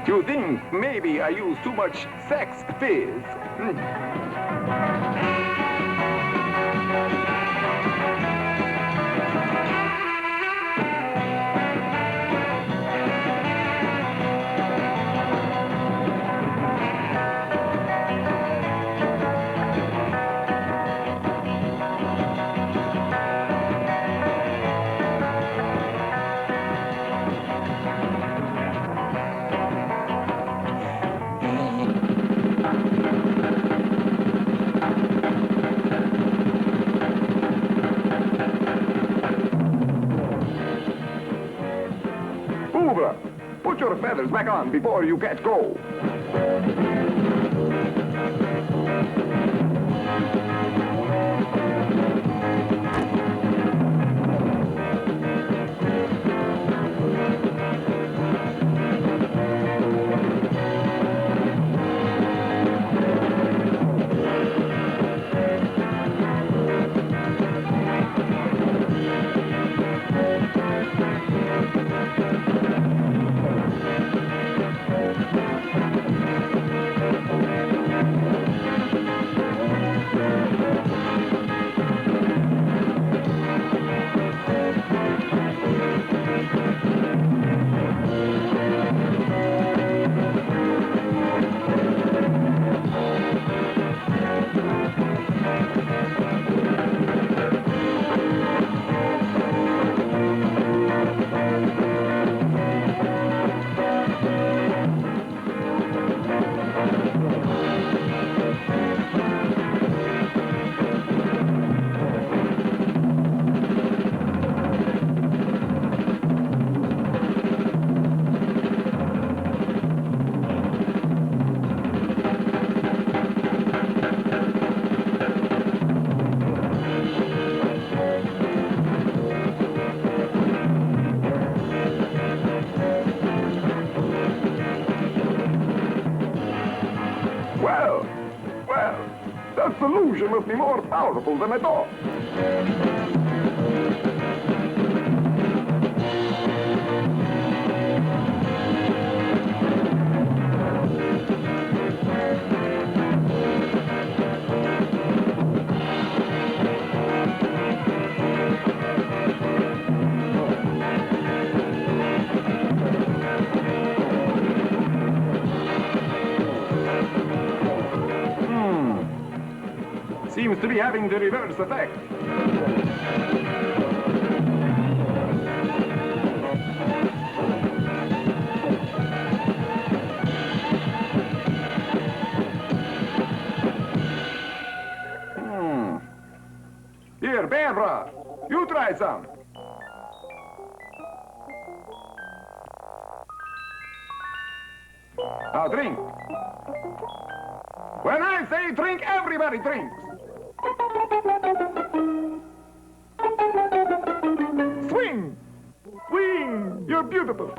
You think maybe I use too much sex fizz? your feathers back on before you catch cold. Solution must be more powerful than I thought. Seems to be having the reverse effect. Here, Barbara, you try some. Now drink. When I say drink, everybody drinks. Swing! Swing! You're beautiful.